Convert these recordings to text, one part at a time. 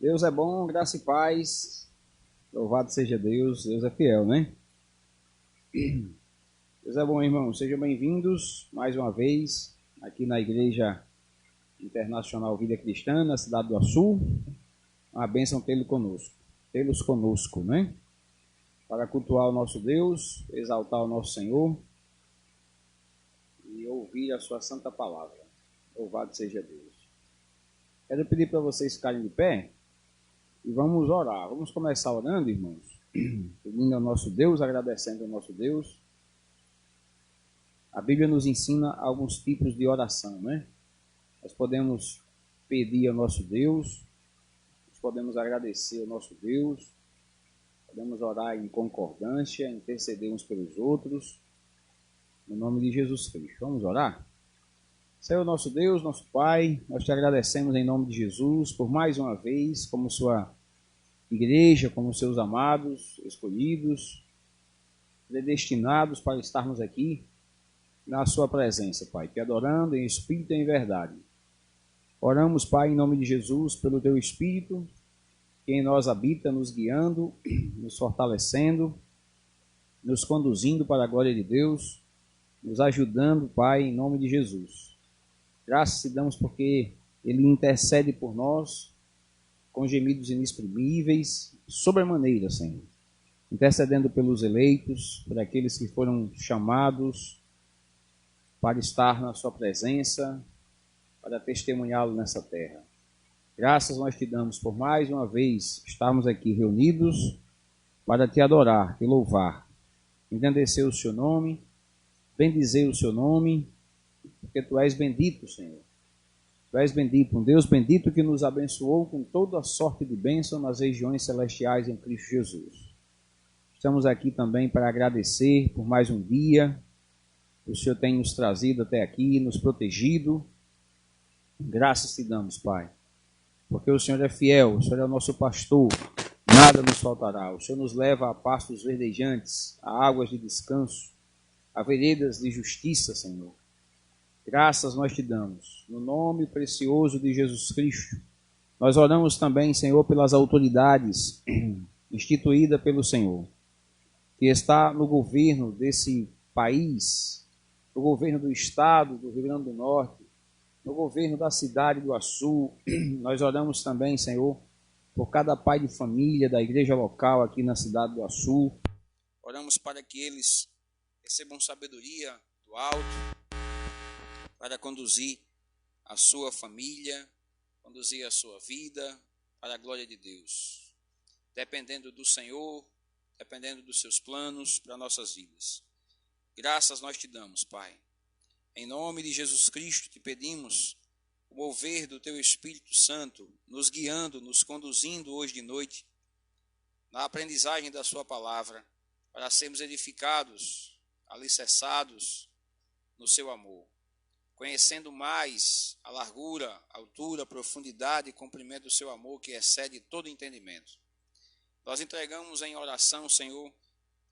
Deus é bom, graça e paz. Louvado seja Deus, Deus é fiel, né? Deus é bom, irmão. Sejam bem-vindos mais uma vez aqui na Igreja Internacional Vida Cristã, na cidade do Açu. Uma bênção tê-los conosco, né? Para cultuar o nosso Deus, exaltar o nosso Senhor e ouvir a sua santa palavra. Louvado seja Deus. Quero pedir para vocês ficarem de pé e vamos orar. Vamos começar orando, irmãos, pedindo ao nosso Deus, agradecendo ao nosso Deus. A Bíblia nos ensina alguns tipos de oração, né? Nós podemos pedir ao nosso Deus, nós podemos agradecer ao nosso Deus, podemos orar em concordância, interceder uns pelos outros, no nome de Jesus Cristo. Vamos orar? Senhor nosso Deus, nosso Pai, nós te agradecemos em nome de Jesus por mais uma vez, como sua igreja, como seus amados, escolhidos, predestinados para estarmos aqui na sua presença, Pai, te adorando em espírito e em verdade. Oramos, Pai, em nome de Jesus, pelo teu Espírito, que em nós habita, nos guiando, nos fortalecendo, nos conduzindo para a glória de Deus, nos ajudando, Pai, em nome de Jesus. Graças te damos porque Ele intercede por nós com gemidos inexprimíveis, sobremaneira, Senhor. Intercedendo pelos eleitos, por aqueles que foram chamados para estar na sua presença, para testemunhá-lo nessa terra. Graças nós te damos por mais uma vez estarmos aqui reunidos para te adorar, te louvar, engrandecer o seu nome, bendizer o seu nome, porque tu és bendito, Senhor. Tu és bendito, um Deus bendito que nos abençoou com toda a sorte de bênção nas regiões celestiais em Cristo Jesus. Estamos aqui também para agradecer por mais um dia. O Senhor tem nos trazido até aqui, nos protegido. Graças te damos, Pai, porque o Senhor é fiel, o Senhor é o nosso pastor, nada nos faltará. O Senhor nos leva a pastos verdejantes, a águas de descanso, a veredas de justiça, Senhor. Graças nós te damos, no nome precioso de Jesus Cristo. Nós oramos também, Senhor, pelas autoridades instituídas pelo Senhor, que está no governo desse país, no governo do estado do Rio Grande do Norte, no governo da cidade do Açu. Nós oramos também, Senhor, por cada pai de família da igreja local aqui na cidade do Açu. Oramos para que eles recebam sabedoria do alto, para conduzir a sua família, conduzir a sua vida para a glória de Deus. Dependendo do Senhor, dependendo dos seus planos para nossas vidas. Graças nós te damos, Pai. Em nome de Jesus Cristo te pedimos o mover do teu Espírito Santo, nos guiando, nos conduzindo hoje de noite na aprendizagem da sua palavra, para sermos edificados, alicerçados no seu amor, conhecendo mais a largura, a altura, a profundidade e comprimento do seu amor que excede todo entendimento. Nós entregamos em oração, Senhor,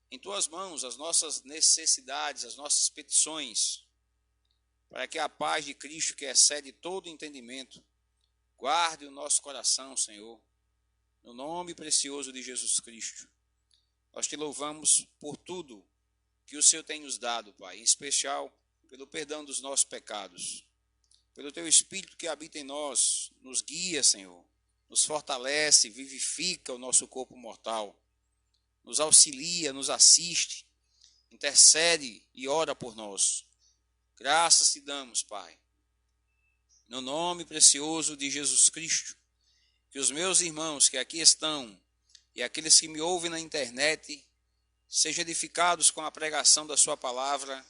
em tuas mãos as nossas necessidades, as nossas petições, para que a paz de Cristo, que excede todo entendimento, guarde o nosso coração, Senhor, no nome precioso de Jesus Cristo. Nós te louvamos por tudo que o Senhor tem nos dado, Pai, em especial pelo perdão dos nossos pecados, pelo teu Espírito que habita em nós, nos guia, Senhor, nos fortalece, vivifica o nosso corpo mortal, nos auxilia, nos assiste, intercede e ora por nós. Graças te damos, Pai, no nome precioso de Jesus Cristo, que os meus irmãos que aqui estão e aqueles que me ouvem na internet sejam edificados com a pregação da sua palavra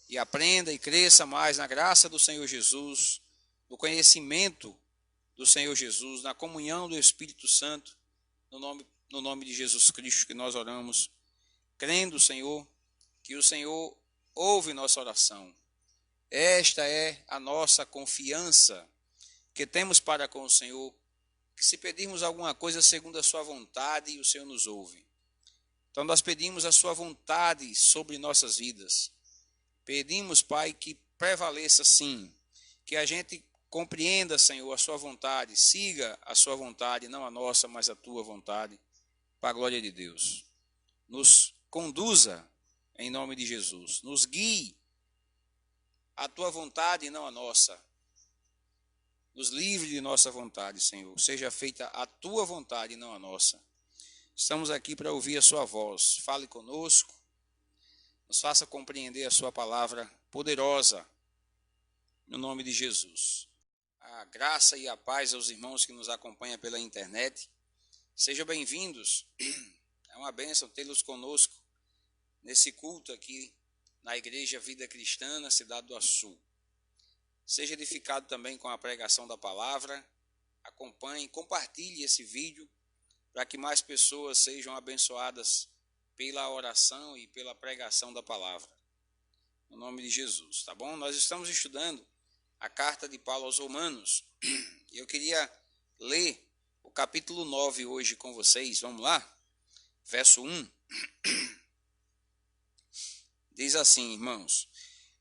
e aprenda e cresça mais na graça do Senhor Jesus, no conhecimento do Senhor Jesus, na comunhão do Espírito Santo, no nome de Jesus Cristo que nós oramos, crendo, Senhor, que o Senhor ouve nossa oração. Esta é a nossa confiança que temos para com o Senhor, que se pedirmos alguma coisa segundo a sua vontade, o Senhor nos ouve. Então nós pedimos a sua vontade sobre nossas vidas. Pedimos, Pai, que prevaleça sim, que a gente compreenda, Senhor, a sua vontade, siga a sua vontade, não a nossa, mas a tua vontade, para a glória de Deus. Nos conduza em nome de Jesus, nos guie a tua vontade e não a nossa. Nos livre de nossa vontade, Senhor. Seja feita a tua vontade e não a nossa. Estamos aqui para ouvir a sua voz. Fale conosco. Nos faça compreender a sua palavra poderosa. No nome de Jesus. A graça e a paz aos irmãos que nos acompanham pela internet. Sejam bem-vindos. É uma bênção tê-los conosco nesse culto aqui na Igreja Vida Cristã, na cidade do Açu. Seja edificado também com a pregação da palavra. Acompanhe, compartilhe esse vídeo para que mais pessoas sejam abençoadas pela oração e pela pregação da palavra. No nome de Jesus, tá bom? Nós estamos estudando a carta de Paulo aos Romanos. Eu queria ler o capítulo 9 hoje com vocês. Vamos lá? Verso 1. Diz assim, irmãos: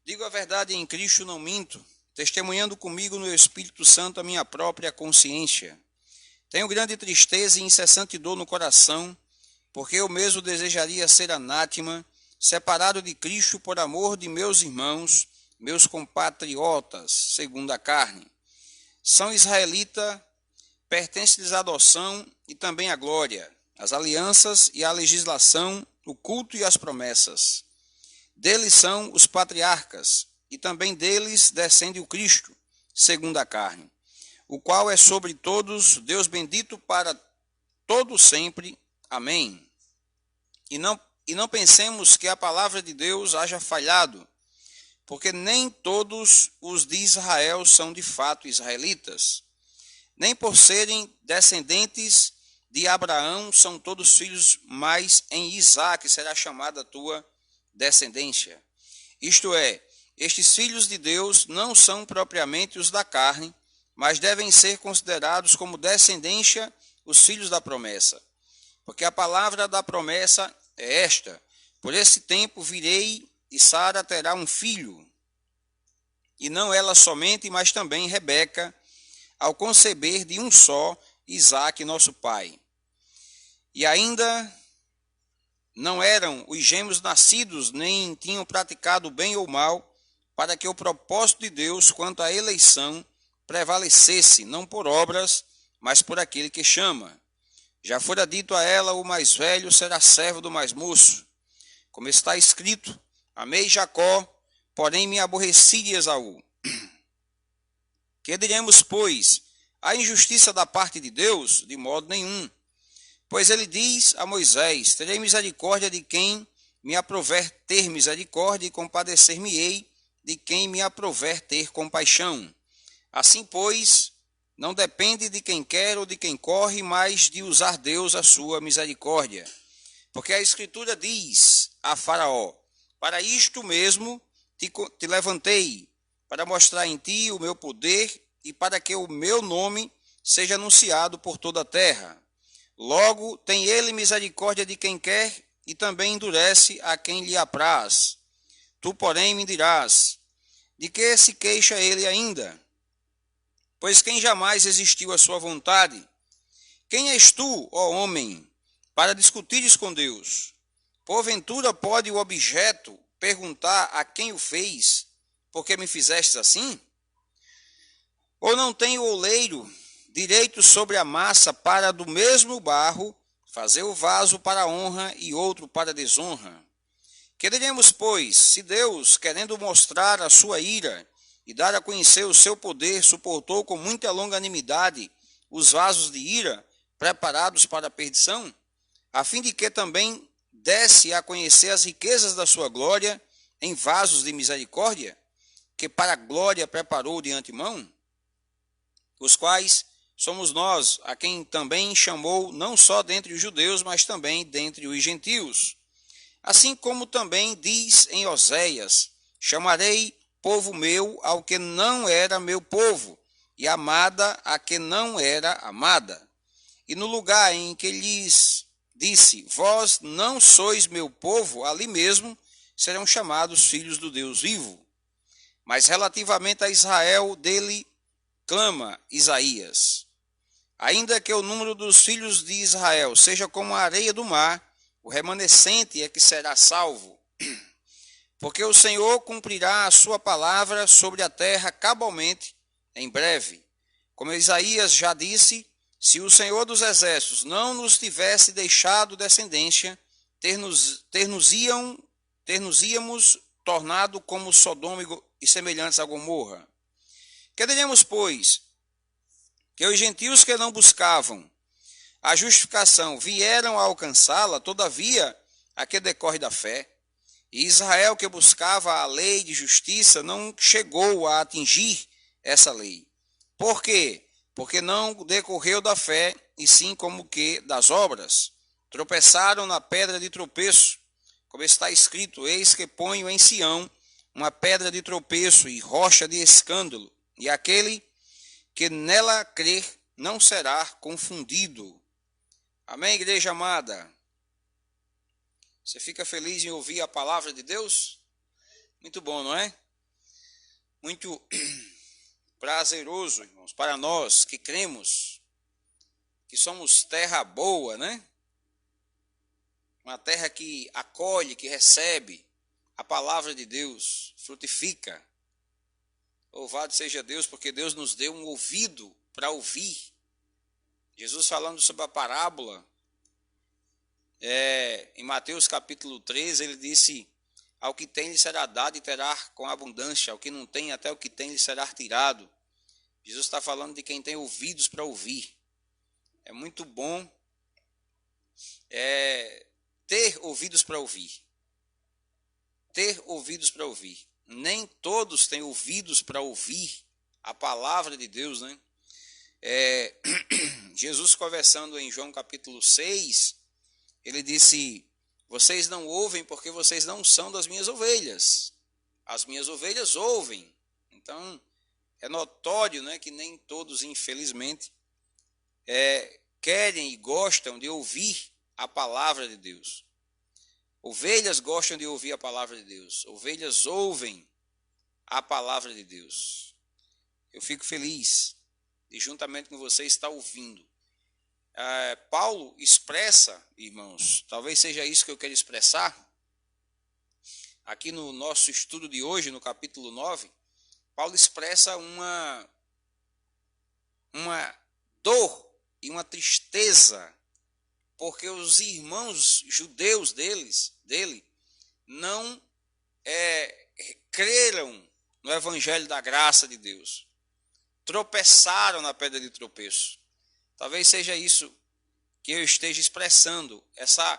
digo a verdade em Cristo, não minto, testemunhando comigo no Espírito Santo a minha própria consciência. Tenho grande tristeza e incessante dor no coração, porque eu mesmo desejaria ser anátema, separado de Cristo por amor de meus irmãos, meus compatriotas, segundo a carne. São israelita, pertence-lhes a adoção e também a glória, as alianças e a legislação, o culto e as promessas. Deles são os patriarcas, e também deles descende o Cristo, segundo a carne, o qual é sobre todos Deus bendito para todo sempre. Amém. E não pensemos que a palavra de Deus haja falhado, porque nem todos os de Israel são de fato israelitas, nem por serem descendentes de Abraão são todos filhos, mas em Isaque será chamada a tua descendência. Isto é, estes filhos de Deus não são propriamente os da carne, mas devem ser considerados como descendência os filhos da promessa. Porque a palavra da promessa é esta: por esse tempo virei e Sara terá um filho. E não ela somente, mas também Rebeca, ao conceber de um só Isaque, nosso pai. E ainda não eram os gêmeos nascidos, nem tinham praticado bem ou mal, para que o propósito de Deus quanto à eleição prevalecesse, não por obras, mas por aquele que chama. Já fora dito a ela: o mais velho será servo do mais moço. Como está escrito: amei Jacó, porém me aborreci de Esaú. Que diremos, pois? A injustiça da parte de Deus? De modo nenhum. Pois ele diz a Moisés: terei misericórdia de quem me aprouver ter misericórdia, e compadecer-me-ei de quem me aprouver ter compaixão. Assim, pois, não depende de quem quer ou de quem corre, mas de usar Deus a sua misericórdia. Porque a Escritura diz a Faraó: para isto mesmo te levantei, para mostrar em ti o meu poder e para que o meu nome seja anunciado por toda a terra. Logo, tem ele misericórdia de quem quer e também endurece a quem lhe apraz. Tu, porém, me dirás: de que se queixa ele ainda? Pois quem jamais existiu à sua vontade? Quem és tu, ó homem, para discutires com Deus? Porventura pode o objeto perguntar a quem o fez: por que me fizestes assim? Ou não tem o oleiro direito sobre a massa para do mesmo barro fazer o vaso para honra e outro para desonra? Que diremos, pois, se Deus, querendo mostrar a sua ira e dar a conhecer o seu poder, suportou com muita longanimidade os vasos de ira preparados para a perdição, a fim de que também desse a conhecer as riquezas da sua glória em vasos de misericórdia, que para a glória preparou de antemão? Os quais somos nós, a quem também chamou não só dentre os judeus, mas também dentre os gentios. Assim como também diz em Oséias: chamarei povo meu ao que não era meu povo, e amada a que não era amada. E no lugar em que lhes disse: vós não sois meu povo, ali mesmo serão chamados filhos do Deus vivo. Mas relativamente a Israel, dele clama Isaías. Ainda que o número dos filhos de Israel seja como a areia do mar, o remanescente é que será salvo. Porque o Senhor cumprirá a sua palavra sobre a terra cabalmente, em breve. Como Isaías já disse, se o Senhor dos Exércitos não nos tivesse deixado descendência, ter-nos-íamos tornado como Sodoma e semelhantes a Gomorra. Que diremos, pois? Que os gentios que não buscavam a justificação vieram a alcançá-la, todavia, a que decorre da fé. E Israel, que buscava a lei de justiça, não chegou a atingir essa lei. Por quê? Porque não decorreu da fé, e sim como que das obras. Tropeçaram na pedra de tropeço, como está escrito: eis que ponho em Sião uma pedra de tropeço e rocha de escândalo, e aquele que nela crer não será confundido. Amém, igreja amada? Você fica feliz em ouvir a palavra de Deus? Muito bom, não é? Muito prazeroso, irmãos, para nós que cremos, que somos terra boa, né? Uma terra que acolhe, que recebe a palavra de Deus, frutifica. Louvado seja Deus, porque Deus nos deu um ouvido para ouvir. Jesus falando sobre a parábola, em Mateus capítulo 13, ele disse: ao que tem lhe será dado e terá com abundância, ao que não tem, até o que tem lhe será tirado. Jesus está falando de quem tem ouvidos para ouvir. É muito bom ter ouvidos para ouvir. Ter ouvidos para ouvir. Nem todos têm ouvidos para ouvir a palavra de Deus, né? Jesus conversando em João capítulo 6, ele disse: vocês não ouvem porque vocês não são das minhas ovelhas. As minhas ovelhas ouvem. Então, é notório, né, que nem todos, infelizmente, querem e gostam de ouvir a palavra de Deus. Ovelhas gostam de ouvir a palavra de Deus. Ovelhas ouvem a palavra de Deus. Eu fico feliz de, juntamente com você, estar ouvindo. Paulo expressa, irmãos, talvez seja isso que eu quero expressar, aqui no nosso estudo de hoje, no capítulo 9, Paulo expressa uma dor e uma tristeza, porque os irmãos judeus dele não creram no evangelho da graça de Deus, tropeçaram na pedra de tropeço. Talvez seja isso que eu esteja expressando, essa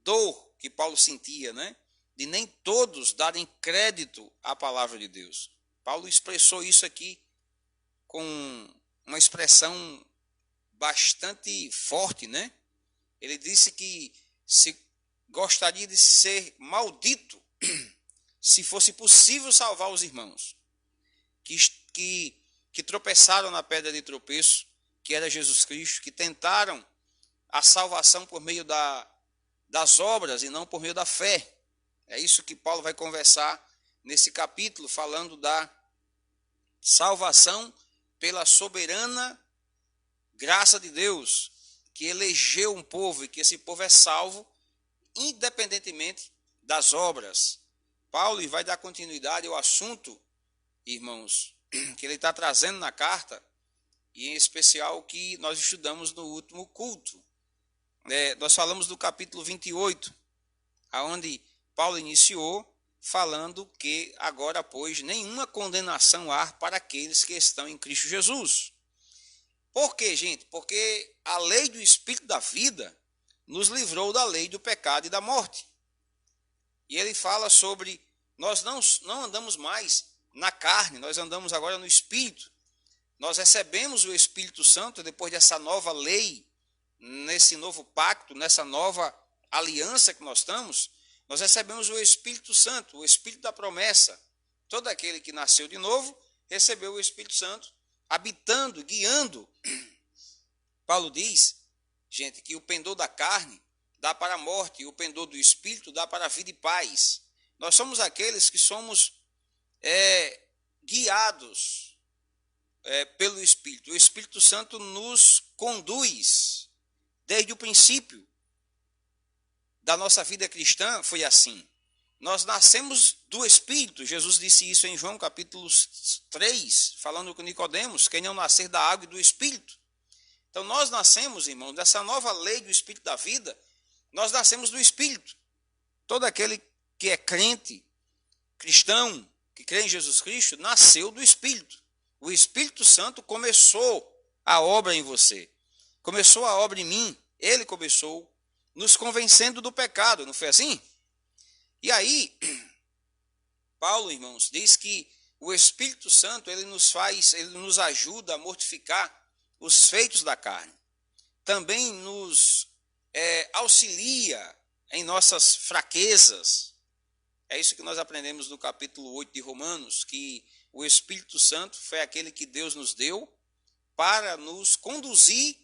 dor que Paulo sentia, né? De nem todos darem crédito à palavra de Deus. Paulo expressou isso aqui com uma expressão bastante forte, né? Ele disse que gostaria de ser maldito se fosse possível salvar os irmãos que tropeçaram na pedra de tropeço, que era Jesus Cristo, que tentaram a salvação por meio das obras e não por meio da fé. É isso que Paulo vai conversar nesse capítulo, falando da salvação pela soberana graça de Deus, que elegeu um povo e que esse povo é salvo independentemente das obras. Paulo vai dar continuidade ao assunto, irmãos, que ele está trazendo na carta, e em especial o que nós estudamos no último culto. Nós falamos do capítulo 28, onde Paulo iniciou falando que agora, pois, nenhuma condenação há para aqueles que estão em Cristo Jesus. Por quê, gente? Porque a lei do Espírito da vida nos livrou da lei do pecado e da morte. E ele fala sobre, nós não andamos mais na carne, nós andamos agora no Espírito. Nós recebemos o Espírito Santo depois dessa nova lei, nesse novo pacto, nessa nova aliança que nós estamos. Nós recebemos o Espírito Santo, o Espírito da promessa. Todo aquele que nasceu de novo recebeu o Espírito Santo, habitando, guiando. Paulo diz, gente, que o pendor da carne dá para a morte, e o pendor do Espírito dá para a vida e paz. Nós somos aqueles que somos guiados pelo Espírito. O Espírito Santo nos conduz desde o princípio da nossa vida cristã, foi assim. Nós nascemos do Espírito. Jesus disse isso em João capítulo 3, falando com Nicodemos, quem não nascer da água e do Espírito. Então nós nascemos, irmãos, dessa nova lei do Espírito da vida, nós nascemos do Espírito. Todo aquele que é crente, cristão, que crê em Jesus Cristo, nasceu do Espírito. O Espírito Santo começou a obra em você. Começou a obra em mim. Ele começou nos convencendo do pecado, não foi assim? E aí, Paulo, irmãos, diz que o Espírito Santo, ele nos ajuda a mortificar os feitos da carne. Também nos auxilia em nossas fraquezas. É isso que nós aprendemos no capítulo 8 de Romanos, que o Espírito Santo foi aquele que Deus nos deu para nos conduzir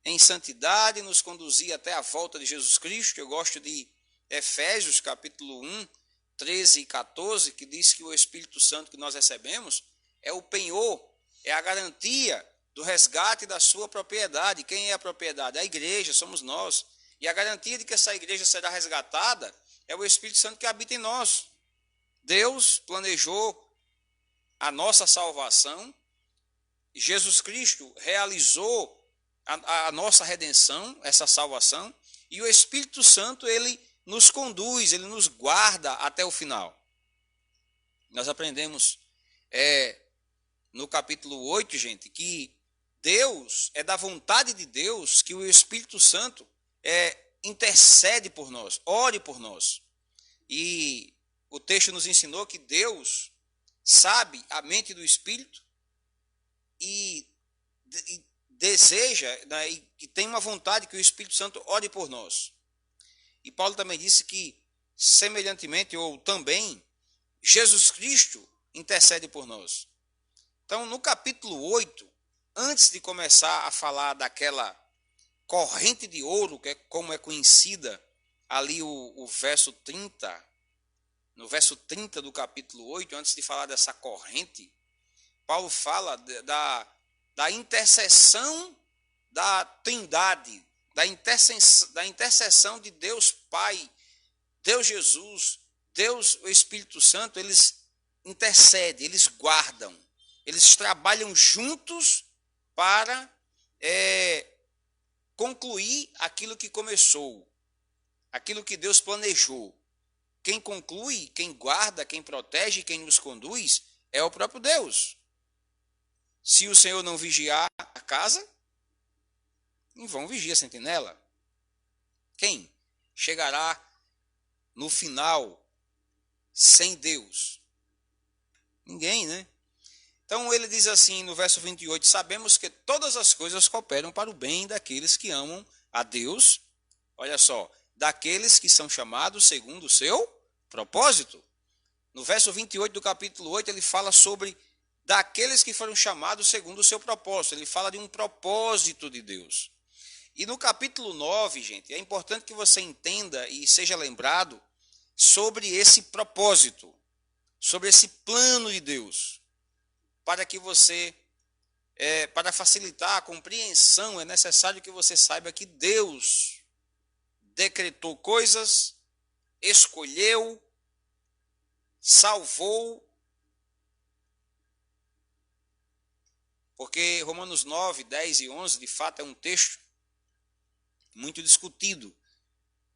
em santidade, nos conduzir até a volta de Jesus Cristo. Eu gosto de Efésios capítulo 1, 13 e 14, que diz que o Espírito Santo que nós recebemos é o penhor, é a garantia do resgate da sua propriedade. Quem é a propriedade? A igreja, somos nós. E a garantia de que essa igreja será resgatada é o Espírito Santo que habita em nós. Deus planejou a nossa salvação, Jesus Cristo realizou a nossa redenção, essa salvação, e o Espírito Santo, ele nos conduz, ele nos guarda até o final. Nós aprendemos no capítulo 8, gente, que Deus, é da vontade de Deus que o Espírito Santo intercede por nós, ore por nós. E o texto nos ensinou que Deus sabe a mente do Espírito e deseja, né, e tem uma vontade que o Espírito Santo ore por nós. E Paulo também disse que, semelhantemente, ou também, Jesus Cristo intercede por nós. Então, no capítulo 8, antes de começar a falar daquela corrente de ouro, que é como é conhecida ali o verso 30, no verso 30 do capítulo 8, antes de falar dessa corrente, Paulo fala da intercessão da Trindade, da intercessão de Deus Pai, Deus Jesus, Deus o Espírito Santo. Eles intercedem, eles guardam, eles trabalham juntos para concluir aquilo que começou, aquilo que Deus planejou. Quem conclui, quem guarda, quem protege, quem nos conduz é o próprio Deus. Se o Senhor não vigiar a casa, em vão vigia a sentinela. Quem chegará no final sem Deus? Ninguém, né? Então ele diz assim no verso 28, sabemos que todas as coisas cooperam para o bem daqueles que amam a Deus. Olha só, daqueles que são chamados segundo o seu propósito. No verso 28 do capítulo 8, ele fala sobre daqueles que foram chamados segundo o seu propósito. Ele fala de um propósito de Deus. E no capítulo 9, gente, é importante que você entenda e seja lembrado sobre esse propósito, sobre esse plano de Deus. Para que você, para facilitar a compreensão, é necessário que você saiba que Deus decretou coisas, escolheu, salvou, porque Romanos 9, 10 e 11, de fato, é um texto muito discutido.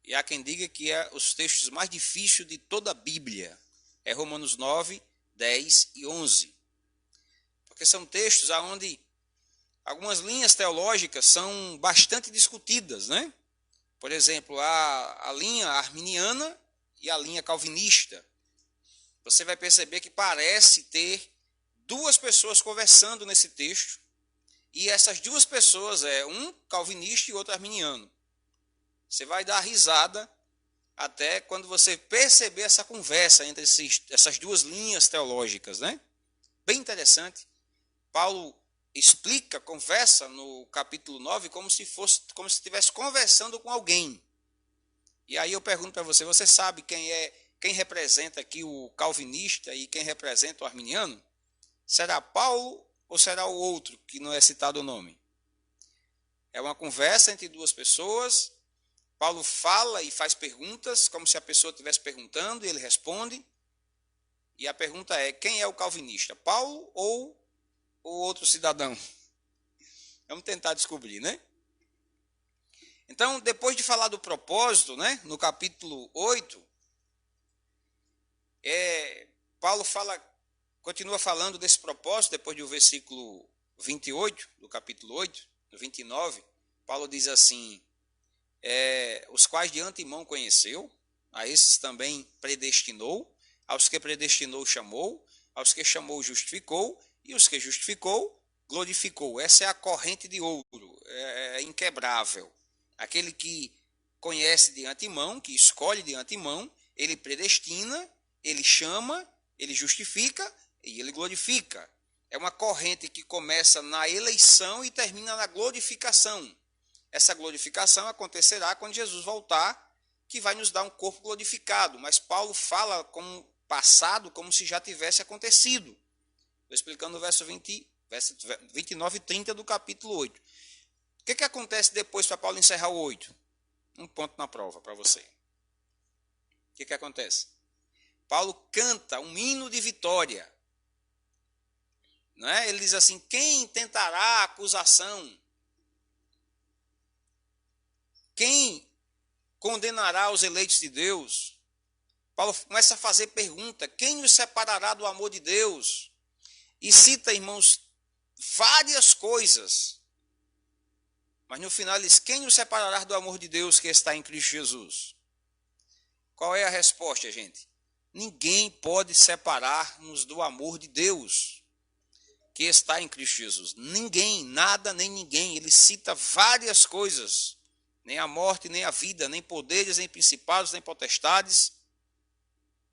E há quem diga que é os textos mais difíceis de toda a Bíblia. É Romanos 9, 10 e 11. Porque são textos onde algumas linhas teológicas são bastante discutidas, né? Por exemplo, a linha arminiana e a linha calvinista. Você vai perceber que parece ter duas pessoas conversando nesse texto, e essas duas pessoas um calvinista e outro arminiano. Você vai dar risada até quando você perceber essa conversa entre essas duas linhas teológicas, né? Bem interessante. Paulo explica, conversa no capítulo 9 como se estivesse conversando com alguém. E aí eu pergunto para você, você sabe quem representa aqui o calvinista e quem representa o arminiano? Será Paulo ou será o outro que não é citado o nome? É uma conversa entre duas pessoas. Paulo fala e faz perguntas, como se a pessoa estivesse perguntando, e ele responde. E a pergunta é, quem é o calvinista? Paulo ou o outro cidadão? Vamos tentar descobrir, né? Então, depois de falar do propósito, né, no capítulo 8, Paulo continua falando desse propósito, depois do versículo 28, do capítulo 8, do 29, Paulo diz assim, os quais de antemão conheceu, a esses também predestinou, aos que predestinou chamou, aos que chamou justificou, e os que justificou glorificou. Essa é a corrente de ouro, é inquebrável. Aquele que conhece de antemão, que escolhe de antemão, ele predestina, ele chama, ele justifica e ele glorifica. É uma corrente que começa na eleição e termina na glorificação. Essa glorificação acontecerá quando Jesus voltar, que vai nos dar um corpo glorificado. Mas Paulo fala como passado, como se já tivesse acontecido. Estou explicando o verso 29 e 30 do capítulo 8. O que acontece depois para Paulo encerrar o 8? Um ponto na prova para você. O que acontece? Paulo canta um hino de vitória. Não é? Ele diz assim, quem tentará acusação? Quem condenará os eleitos de Deus? Paulo começa a fazer pergunta, quem nos separará do amor de Deus? E cita, irmãos, várias coisas. Mas no final ele diz, quem nos separará do amor de Deus que está em Cristo Jesus? Qual é a resposta, gente? Ninguém pode separar-nos do amor de Deus que está em Cristo Jesus. Ninguém, nada, nem ninguém. Ele cita várias coisas. Nem a morte, nem a vida, nem poderes, nem principados, nem potestades,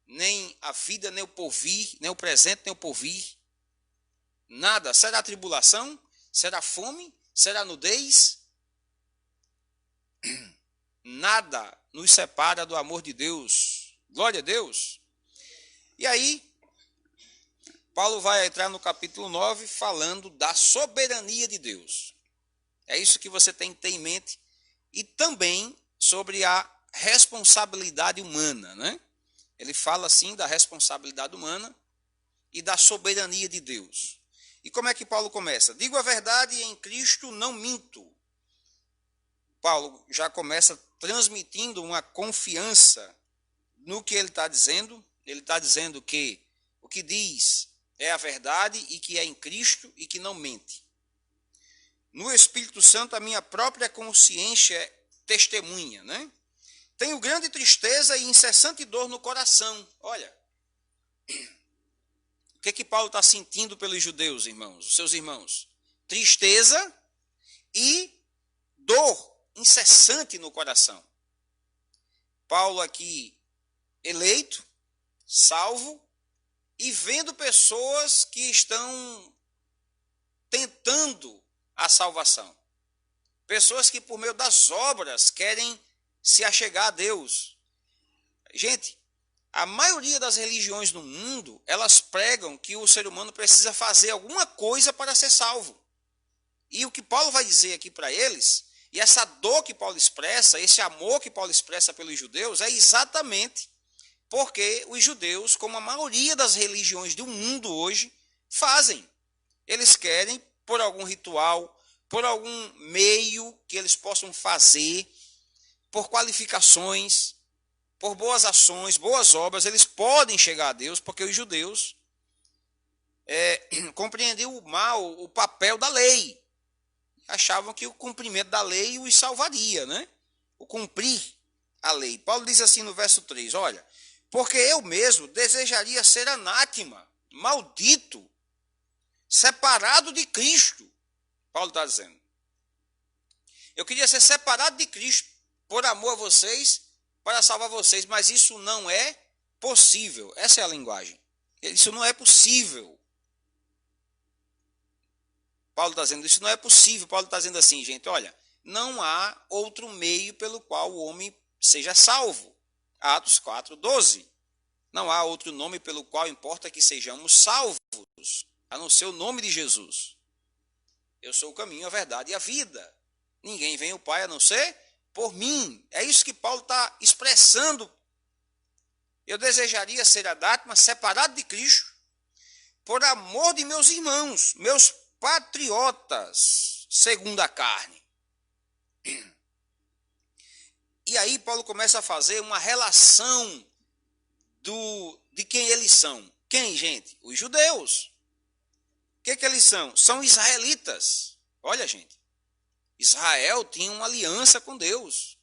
nem a vida, nem o porvir, nem o presente, nem o porvir. Nada. Será tribulação? Será fome? Será nudez? Nada nos separa do amor de Deus. Glória a Deus. E aí, Paulo vai entrar no capítulo 9 falando da soberania de Deus. É isso que você tem que ter em mente. E também sobre a responsabilidade humana, né? Ele fala assim da responsabilidade humana e da soberania de Deus. E como é que Paulo começa? Digo a verdade e em Cristo não minto. Paulo já começa transmitindo uma confiança no que ele está dizendo. Ele está dizendo que o que diz é a verdade e que é em Cristo e que não mente. No Espírito Santo, a minha própria consciência é testemunha, né? Tenho grande tristeza e incessante dor no coração. Olha, o que Paulo está sentindo pelos judeus, irmãos, os seus irmãos? Tristeza e dor incessante no coração. Paulo aqui, eleito, salvo, e vendo pessoas que estão tentando a salvação. Pessoas que por meio das obras querem se achegar a Deus. Gente, a maioria das religiões no mundo, elas pregam que o ser humano precisa fazer alguma coisa para ser salvo. E o que Paulo vai dizer aqui para eles, e essa dor que Paulo expressa, esse amor que Paulo expressa pelos judeus, é exatamente porque os judeus, como a maioria das religiões do mundo hoje, fazem. Eles querem, por algum ritual, por algum meio que eles possam fazer, por qualificações, por boas ações, boas obras, eles podem chegar a Deus, porque os judeus compreendiam mal o papel da lei. Achavam que o cumprimento da lei os salvaria, né? O cumprir a lei. Paulo diz assim no verso 3, olha, porque eu mesmo desejaria ser anátema, maldito, separado de Cristo. Paulo está dizendo. Eu queria ser separado de Cristo por amor a vocês, para salvar vocês, mas isso não é possível. Essa é a linguagem. Isso não é possível. Paulo está dizendo, isso não é possível. Paulo está dizendo assim, gente, olha, não há outro meio pelo qual o homem seja salvo. Atos 4:12. Não há outro nome pelo qual importa que sejamos salvos, a não ser o nome de Jesus. Eu sou o caminho, a verdade e a vida. Ninguém vem ao Pai a não ser por mim. É isso que Paulo está expressando. Eu desejaria ser anátema, separado de Cristo, por amor de meus irmãos, meus patriotas, segundo a carne. E aí Paulo começa a fazer uma relação de quem eles são. Quem, gente? Os judeus. O que eles são? São israelitas. Olha, gente. Israel tinha uma aliança com Deus.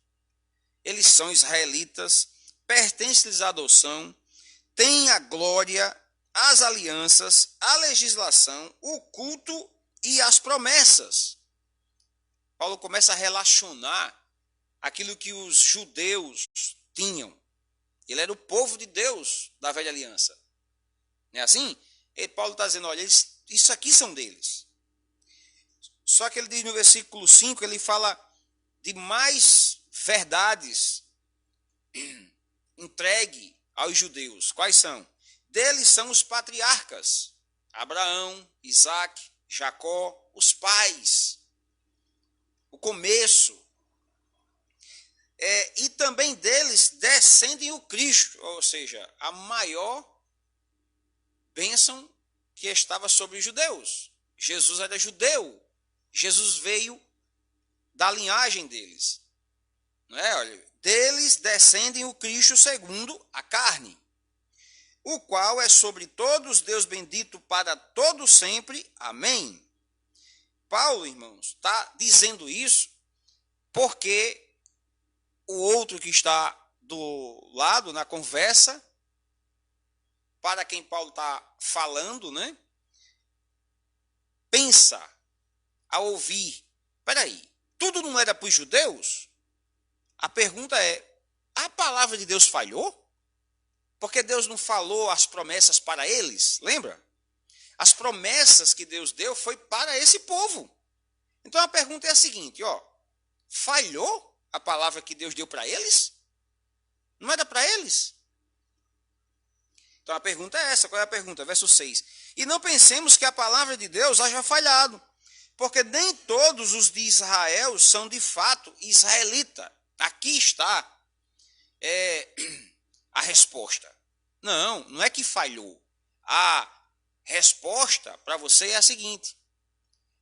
Eles são israelitas, pertencem-lhes à adoção, têm a glória, as alianças, a legislação, o culto e as promessas. Paulo começa a relacionar aquilo que os judeus tinham. Ele era o povo de Deus da velha aliança. Não é assim? Paulo está dizendo, olha, isso aqui são deles. Só que ele diz no versículo 5, ele fala de mais verdades entregue aos judeus. Quais são? Deles são os patriarcas, Abraão, Isaac, Jacó, os pais, o começo. E também deles descendem o Cristo, ou seja, a maior bênção que estava sobre os judeus. Jesus era judeu, Jesus veio da linhagem deles. Não é? Olha, deles descendem o Cristo segundo a carne, o qual é sobre todos Deus bendito para todo sempre. Amém. Paulo, irmãos, está dizendo isso porque o outro que está do lado na conversa, para quem Paulo está falando, né? Pensa a ouvir, peraí, tudo não era para os judeus? A pergunta é, a palavra de Deus falhou? Porque Deus não falou as promessas para eles, lembra? As promessas que Deus deu foi para esse povo. Então a pergunta é a seguinte, ó, falhou a palavra que Deus deu para eles? Não era para eles? Então a pergunta é essa, qual é a pergunta? Verso 6. E não pensemos que a palavra de Deus haja falhado, porque nem todos os de Israel são de fato israelita. Aqui está a resposta. Não é que falhou. A resposta para você é a seguinte,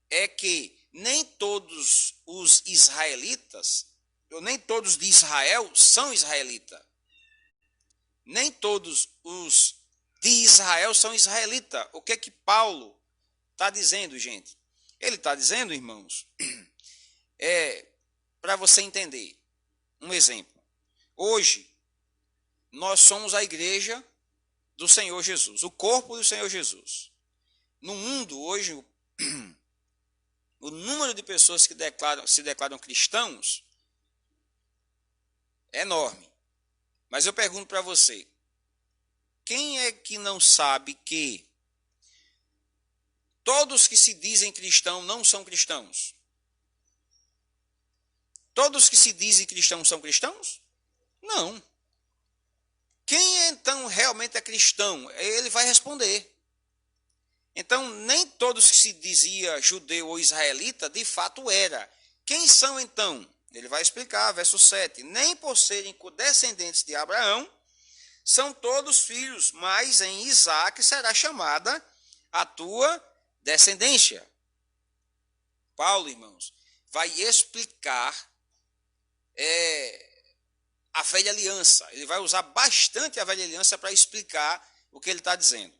é que nem todos os israelitas, ou nem todos de Israel são israelitas. Nem todos os de Israel são israelitas. O que é que Paulo está dizendo, gente? Ele está dizendo, irmãos, para você entender, um exemplo. Hoje, nós somos a igreja do Senhor Jesus, o corpo do Senhor Jesus. No mundo, hoje, o número de pessoas que se declaram cristãos é enorme. Mas eu pergunto para você, quem é que não sabe que todos que se dizem cristãos não são cristãos? Todos que se dizem cristãos são cristãos? Não. Quem então realmente é cristão? Ele vai responder. Então, nem todos que se dizia judeu ou israelita, de fato era. Quem são então? Ele vai explicar, verso 7. Nem por serem descendentes de Abraão, são todos filhos, mas em Isaque será chamada a tua descendência. Paulo, irmãos, vai explicar a velha aliança. Ele vai usar bastante a velha aliança para explicar o que ele está dizendo.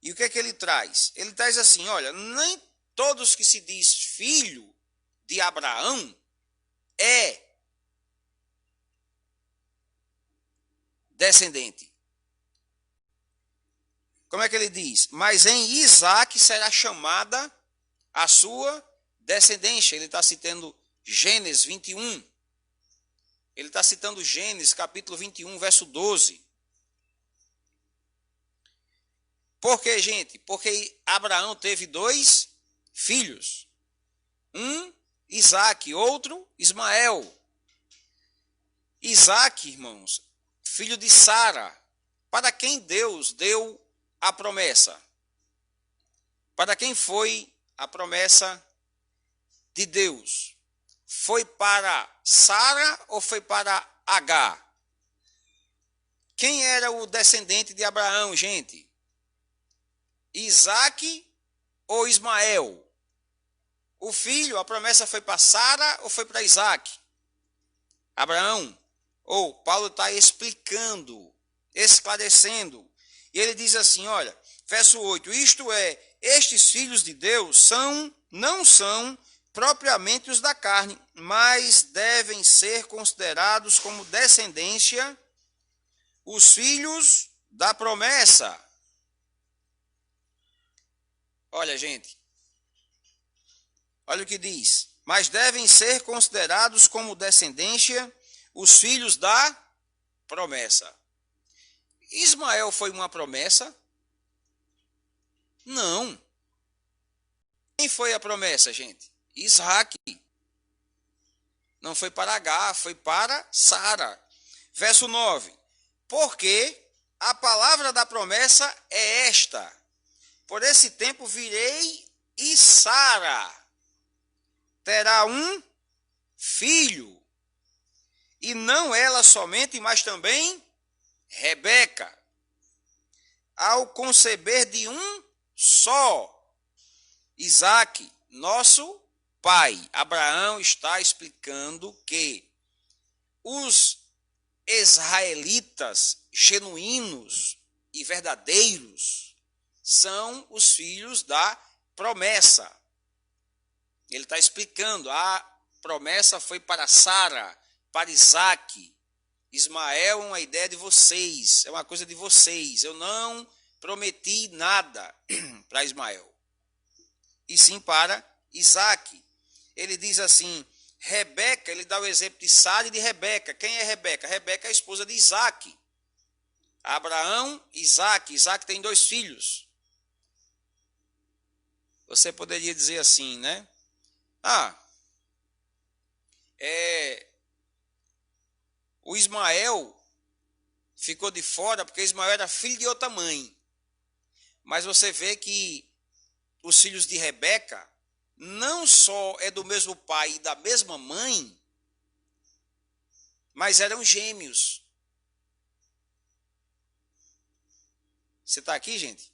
E o que é que ele traz? Ele traz assim, olha, nem todos que se diz filho de Abraão é descendente. Como é que ele diz? Mas em Isaque será chamada a sua descendência. Ele está citando Gênesis 21. Ele está citando Gênesis capítulo 21, verso 12. Por quê, gente? Porque Abraão teve 2 filhos. Um, Isaque, outro, Ismael. Isaque, irmãos, filho de Sara, para quem Deus deu a promessa. Para quem foi a promessa de Deus? Foi para Sara ou foi para Agar? Quem era o descendente de Abraão, gente? Isaque ou Ismael? O filho, a promessa foi para Sara ou foi para Isaque? Abraão? Ou Paulo está explicando, esclarecendo. E ele diz assim, olha, verso 8, isto é, estes filhos de Deus não são propriamente os da carne, mas devem ser considerados como descendência os filhos da promessa. Olha, gente, olha o que diz. Mas devem ser considerados como descendência os filhos da promessa. Ismael foi uma promessa? Não. Quem foi a promessa, gente? Isaque. Não foi para Agar, foi para Sara. Verso 9. Porque a palavra da promessa é esta: por esse tempo virei e Sara terá um filho. E não ela somente, mas também Rebeca, ao conceber de um só, Isaque, nosso pai. Abraão está explicando que os israelitas genuínos e verdadeiros são os filhos da promessa. Ele está explicando, a promessa foi para Sara, para Isaque. Ismael é uma ideia de vocês, é uma coisa de vocês. Eu não prometi nada para Ismael, e sim para Isaque. Ele diz assim, Rebeca, ele dá o exemplo de Sara e de Rebeca. Quem é Rebeca? Rebeca é a esposa de Isaque. Abraão, Isaque. Isaque tem 2 filhos. Você poderia dizer assim, né? O Ismael ficou de fora porque Ismael era filho de outra mãe. Mas você vê que os filhos de Rebeca não só é do mesmo pai e da mesma mãe, mas eram gêmeos. Você está aqui, gente?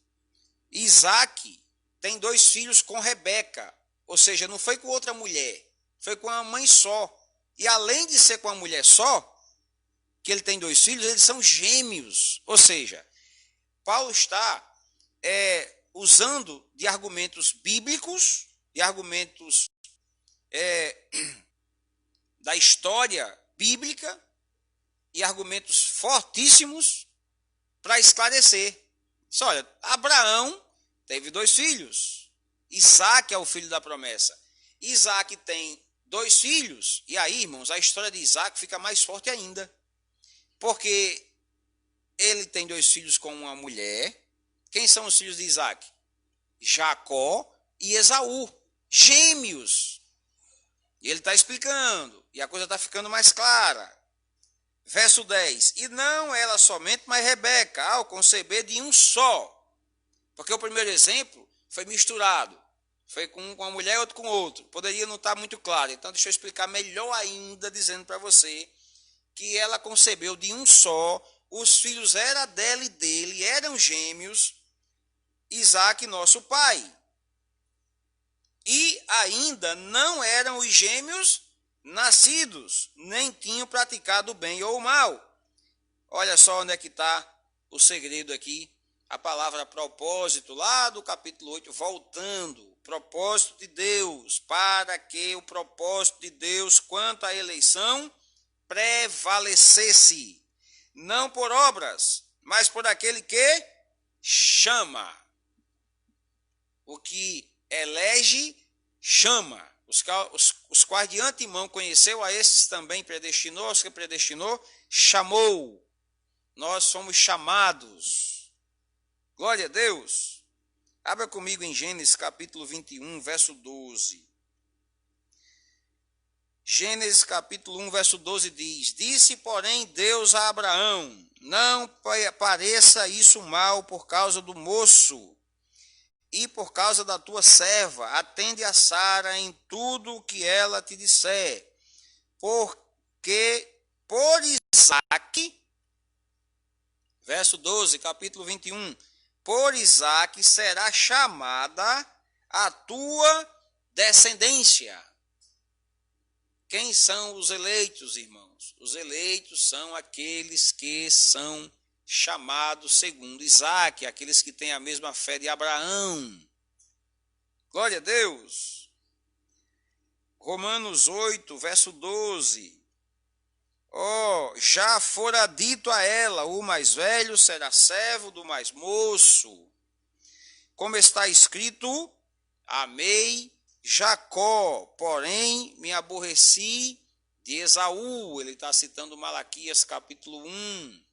Isaque tem 2 filhos com Rebeca, ou seja, não foi com outra mulher, foi com uma mãe só. E além de ser com uma mulher só, que ele tem 2 filhos, eles são gêmeos. Ou seja, Paulo está usando de argumentos bíblicos, de argumentos da história bíblica e argumentos fortíssimos para esclarecer. Diz, olha, Abraão teve 2 filhos. Isaque é o filho da promessa. Isaque tem 2 filhos. E aí, irmãos, a história de Isaque fica mais forte ainda. Porque ele tem 2 filhos com uma mulher. Quem são os filhos de Isaque? Jacó e Esaú. Gêmeos. E ele está explicando. E a coisa está ficando mais clara. Verso 10. E não ela somente, mas Rebeca, ao conceber de um só. Porque o primeiro exemplo foi misturado. Foi com uma mulher e outro com outro. Poderia não estar muito claro. Então deixa eu explicar melhor ainda, dizendo para você que ela concebeu de um só. Os filhos eram dela e dele, eram gêmeos. Isaque, nosso pai. E ainda não eram os gêmeos nascidos, nem tinham praticado o bem ou o mal. Olha só onde é que está o segredo aqui. A palavra propósito, lá do capítulo 8, voltando. Propósito de Deus, para que o propósito de Deus quanto à eleição prevalecesse. Não por obras, mas por aquele que chama. O que elege, chama. Os quais de antemão conheceu, a esses também predestinou, aos que predestinou, chamou. Nós somos chamados. Glória a Deus. Abra comigo em Gênesis capítulo 21, verso 12. Gênesis capítulo 1, verso 12 diz, disse, porém, Deus a Abraão, não pareça isso mal por causa do moço e por causa da tua serva, atende a Sara em tudo o que ela te disser, porque por Isaque, verso 12, capítulo 21, por Isaque será chamada a tua descendência. Quem são os eleitos, irmãos? Os eleitos são aqueles que são chamados segundo Isaque, aqueles que têm a mesma fé de Abraão. Glória a Deus. Romanos 8, verso 12. Já fora dito a ela, o mais velho será servo do mais moço. Como está escrito, amei Jacó, porém me aborreci de Esaú. Ele está citando Malaquias capítulo 1.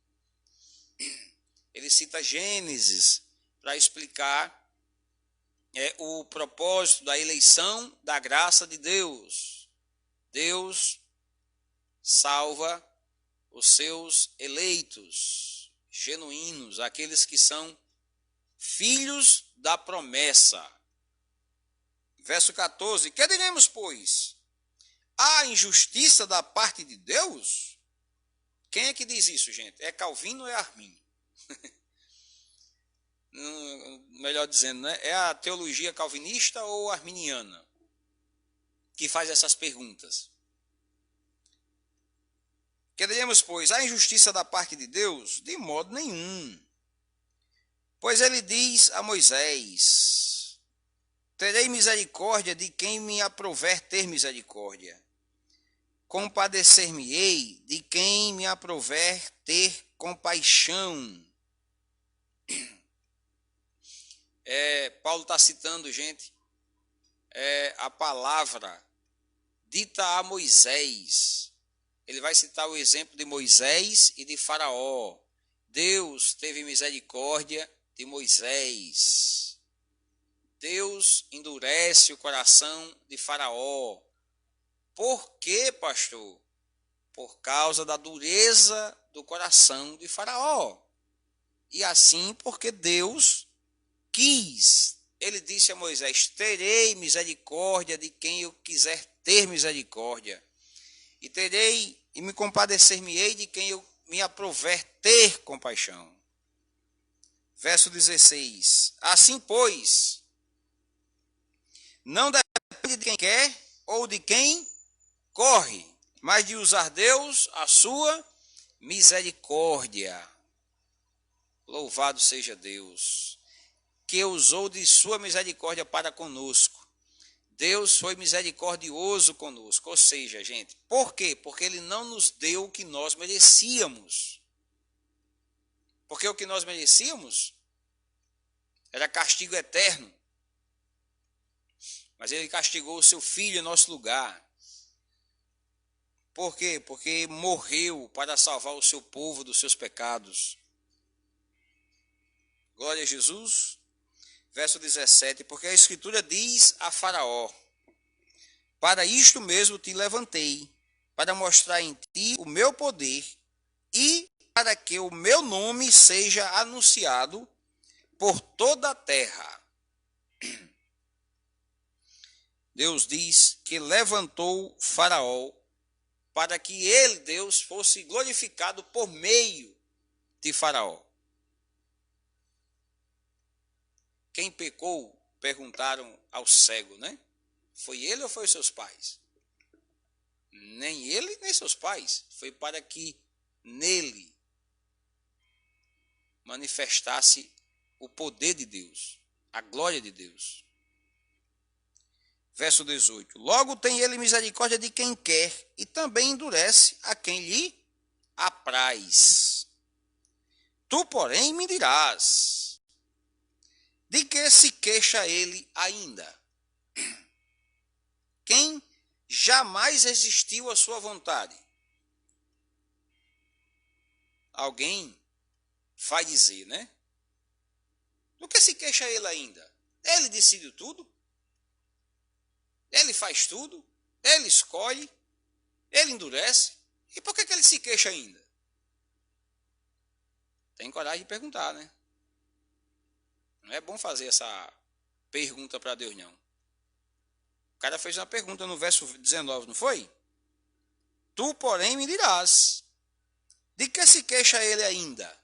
Ele cita Gênesis para explicar o propósito da eleição da graça de Deus. Deus salva os seus eleitos genuínos, aqueles que são filhos da promessa. Verso 14, que diremos, pois? Há injustiça da parte de Deus? Quem é que diz isso, gente? É Calvino ou é Arminio? Melhor dizendo, né? É a teologia calvinista ou arminiana que faz essas perguntas? Que diremos, pois, há injustiça da parte de Deus? De modo nenhum. Pois ele diz a Moisés, terei misericórdia de quem me aprouver ter misericórdia. Compadecer-me-ei de quem me aprouver ter compaixão. Paulo está citando, gente, a palavra dita a Moisés. Ele vai citar o exemplo de Moisés e de Faraó. Deus teve misericórdia de Moisés. Deus endurece o coração de Faraó. Por quê, pastor? Por causa da dureza do coração de Faraó. E assim porque Deus quis. Ele disse a Moisés, terei misericórdia de quem eu quiser ter misericórdia. E me compadecer-me-ei de quem eu me aprouver ter compaixão. Verso 16. Assim, pois, não depende de quem quer ou de quem corre, mas de usar Deus a sua misericórdia. Louvado seja Deus, que usou de sua misericórdia para conosco. Deus foi misericordioso conosco. Ou seja, gente, por quê? Porque ele não nos deu o que nós merecíamos. Porque o que nós merecíamos era castigo eterno. Mas ele castigou o seu filho em nosso lugar. Por quê? Porque morreu para salvar o seu povo dos seus pecados. Glória a Jesus. Verso 17, porque a Escritura diz a Faraó, para isto mesmo te levantei, para mostrar em ti o meu poder e para que o meu nome seja anunciado por toda a terra. Deus diz que levantou Faraó para que ele, Deus, fosse glorificado por meio de Faraó. Quem pecou? Perguntaram ao cego, né? Foi ele ou foi os seus pais? Nem ele, nem seus pais. Foi para que nele manifestasse o poder de Deus, a glória de Deus. Verso 18. Logo tem ele misericórdia de quem quer e também endurece a quem lhe apraz. Tu, porém, me dirás, de que se queixa ele ainda? Quem jamais resistiu à sua vontade? Alguém vai dizer, né? Do que se queixa ele ainda? Ele decide tudo? Ele faz tudo? Ele escolhe? Ele endurece? E por que ele se queixa ainda? Tem coragem de perguntar, né? Não é bom fazer essa pergunta para Deus, não. O cara fez uma pergunta no verso 19, não foi? Tu, porém, me dirás, de que se queixa ele ainda?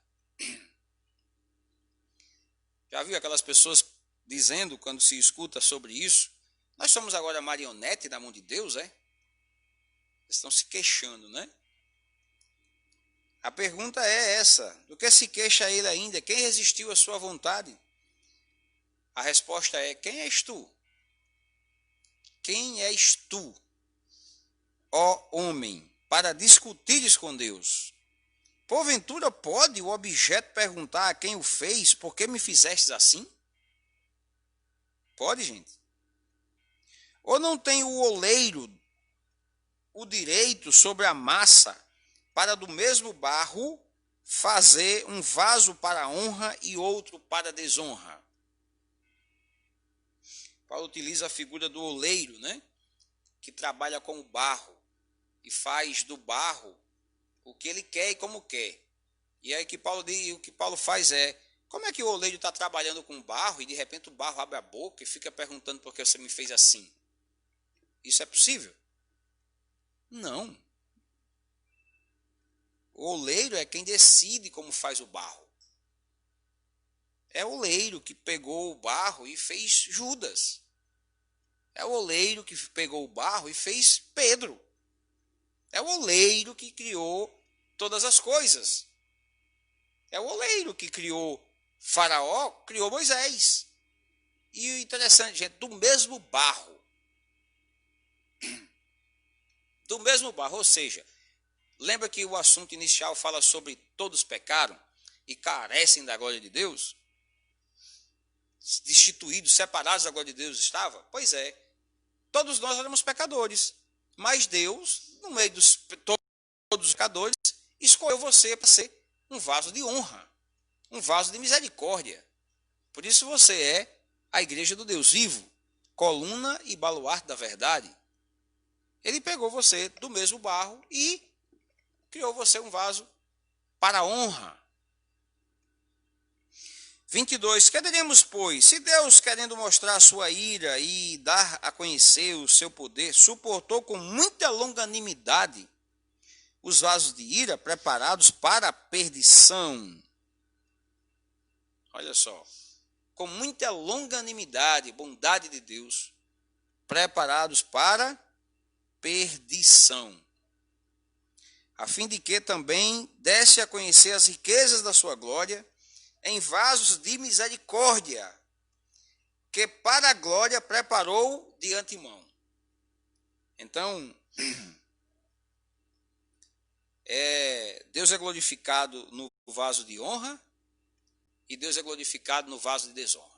Já viu aquelas pessoas dizendo, quando se escuta sobre isso, nós somos agora marionete na mão de Deus, é? Eles estão se queixando, né? A pergunta é essa, do que se queixa ele ainda? Quem resistiu à sua vontade? A resposta é, quem és tu? Quem és tu, ó homem, para discutires com Deus? Porventura pode o objeto perguntar a quem o fez, por que me fizestes assim? Pode, gente? Ou não tem o oleiro o direito sobre a massa para do mesmo barro fazer um vaso para honra e outro para desonra? Paulo utiliza a figura do oleiro, né? Que trabalha com o barro e faz do barro o que ele quer e como quer. E aí o que Paulo faz é, como é que o oleiro está trabalhando com barro e de repente o barro abre a boca e fica perguntando por que você me fez assim? Isso é possível? Não. O oleiro é quem decide como faz o barro. É o oleiro que pegou o barro e fez Judas. É o oleiro que pegou o barro e fez Pedro. É o oleiro que criou todas as coisas. É o oleiro que criou Faraó, criou Moisés. E o interessante, gente, do mesmo barro. Do mesmo barro, ou seja, lembra que o assunto inicial fala sobre todos pecaram e carecem da glória de Deus? Destituídos, separados da glória de Deus estava? Pois é, todos nós éramos pecadores, mas Deus, no meio de todos os pecadores, escolheu você para ser um vaso de honra, um vaso de misericórdia. Por isso você é a igreja do Deus vivo, coluna e baluarte da verdade. Ele pegou você do mesmo barro e criou você um vaso para a honra. 22. Que diremos, pois? Se Deus, querendo mostrar a sua ira e dar a conhecer o seu poder, suportou com muita longanimidade os vasos de ira preparados para a perdição. Olha só. Com muita longanimidade, bondade de Deus, preparados para perdição, a fim de que também desse a conhecer as riquezas da sua glória em vasos de misericórdia, que para a glória preparou de antemão. Então, Deus é glorificado no vaso de honra e Deus é glorificado no vaso de desonra.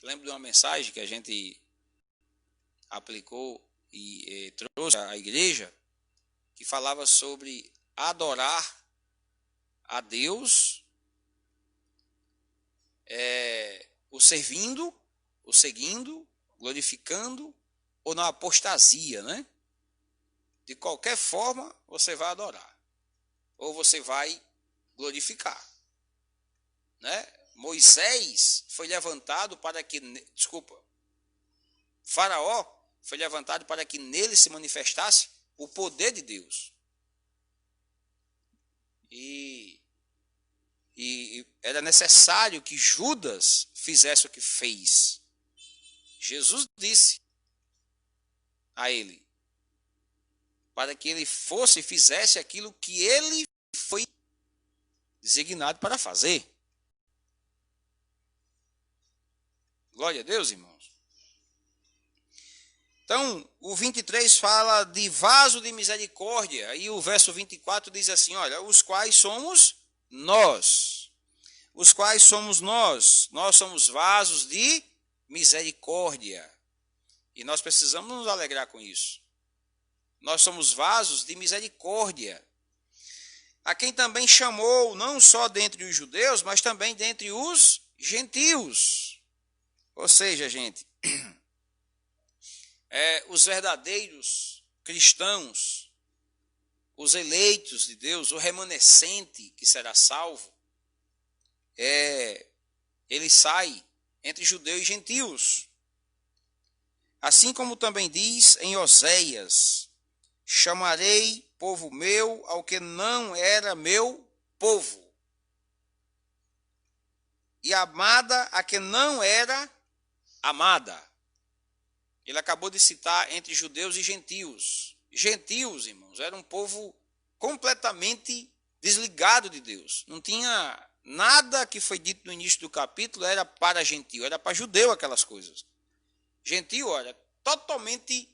Lembro de uma mensagem que a gente aplicou e trouxe à igreja, que falava sobre adorar a Deus, o servindo, o seguindo, glorificando, ou na apostasia, né? De qualquer forma, você vai adorar, ou você vai glorificar, né? Moisés foi levantado para que, Faraó foi levantado para que nele se manifestasse o poder de Deus. E era necessário que Judas fizesse o que fez. Jesus disse a ele, para que ele fosse e fizesse aquilo que ele foi designado para fazer. Glória a Deus, irmãos. Então, o 23 fala de vaso de misericórdia, e o verso 24 diz assim, olha, os quais somos nós. Os quais somos nós? Nós somos vasos de misericórdia. E nós precisamos nos alegrar com isso. Nós somos vasos de misericórdia. A quem também chamou, não só dentre os judeus, mas também dentre os gentios. Ou seja, gente, os verdadeiros cristãos, os eleitos de Deus, o remanescente que será salvo, ele sai entre judeus e gentios. Assim como também diz em Oséias: chamarei povo meu ao que não era meu povo, e amada a que não era amada. Ele acabou de citar entre judeus e gentios. Gentios, irmãos, era um povo completamente desligado de Deus. Não tinha nada que foi dito no início do capítulo era para gentio, era para judeu aquelas coisas. Gentio, olha, totalmente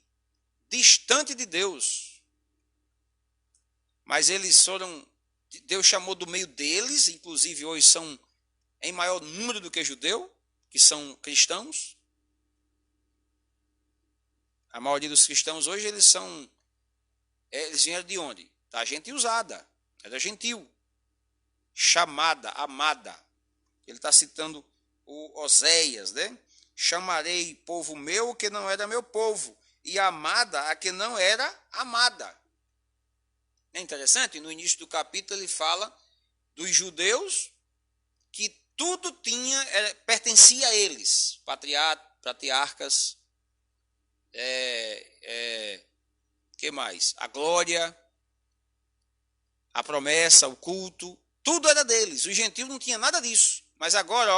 distante de Deus. Mas eles foram, Deus chamou do meio deles, inclusive hoje são em maior número do que judeu, que são cristãos. A maioria dos cristãos hoje, eles vieram de onde? Da gente usada, era gentil, chamada, amada. Ele está citando o Oséias, né? Chamarei povo meu que não era meu povo, e amada a que não era amada. É interessante, no início do capítulo ele fala dos judeus que tudo pertencia a eles, patriarcas, que mais? A glória, a promessa, o culto, tudo era deles. Os gentios não tinham nada disso. Mas agora,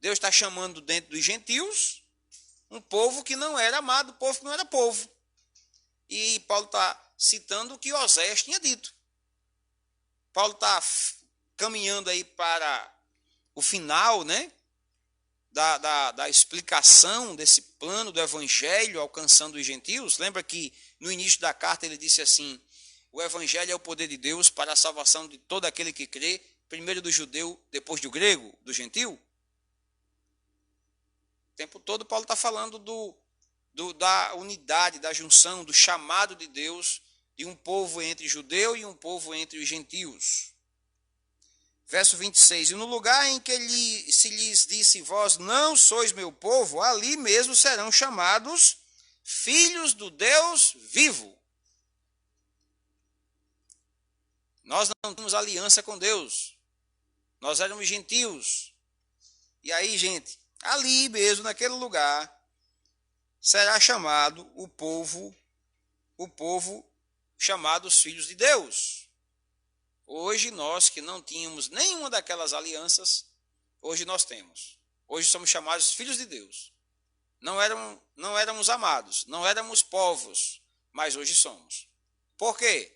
Deus está chamando dentro dos gentios um povo que não era amado, um povo que não era povo. E Paulo está citando o que Oséias tinha dito. Paulo está caminhando aí para o final, né, da explicação desse plano do evangelho alcançando os gentios. Lembra que no início da carta ele disse assim: o evangelho é o poder de Deus para a salvação de todo aquele que crê, primeiro do judeu, depois do grego, do gentil. O tempo todo Paulo está falando da unidade, da junção, do chamado de Deus de um povo entre judeu e um povo entre os gentios. Verso 26, e no lugar em que se lhes disse, vós não sois meu povo, ali mesmo serão chamados filhos do Deus vivo. Nós não tínhamos aliança com Deus, nós éramos gentios. E aí, gente, ali mesmo, naquele lugar, será chamado o povo chamado os filhos de Deus. Hoje, nós que não tínhamos nenhuma daquelas alianças, hoje nós temos. Hoje somos chamados filhos de Deus. Não éramos amados, não éramos povos, mas hoje somos. Por quê?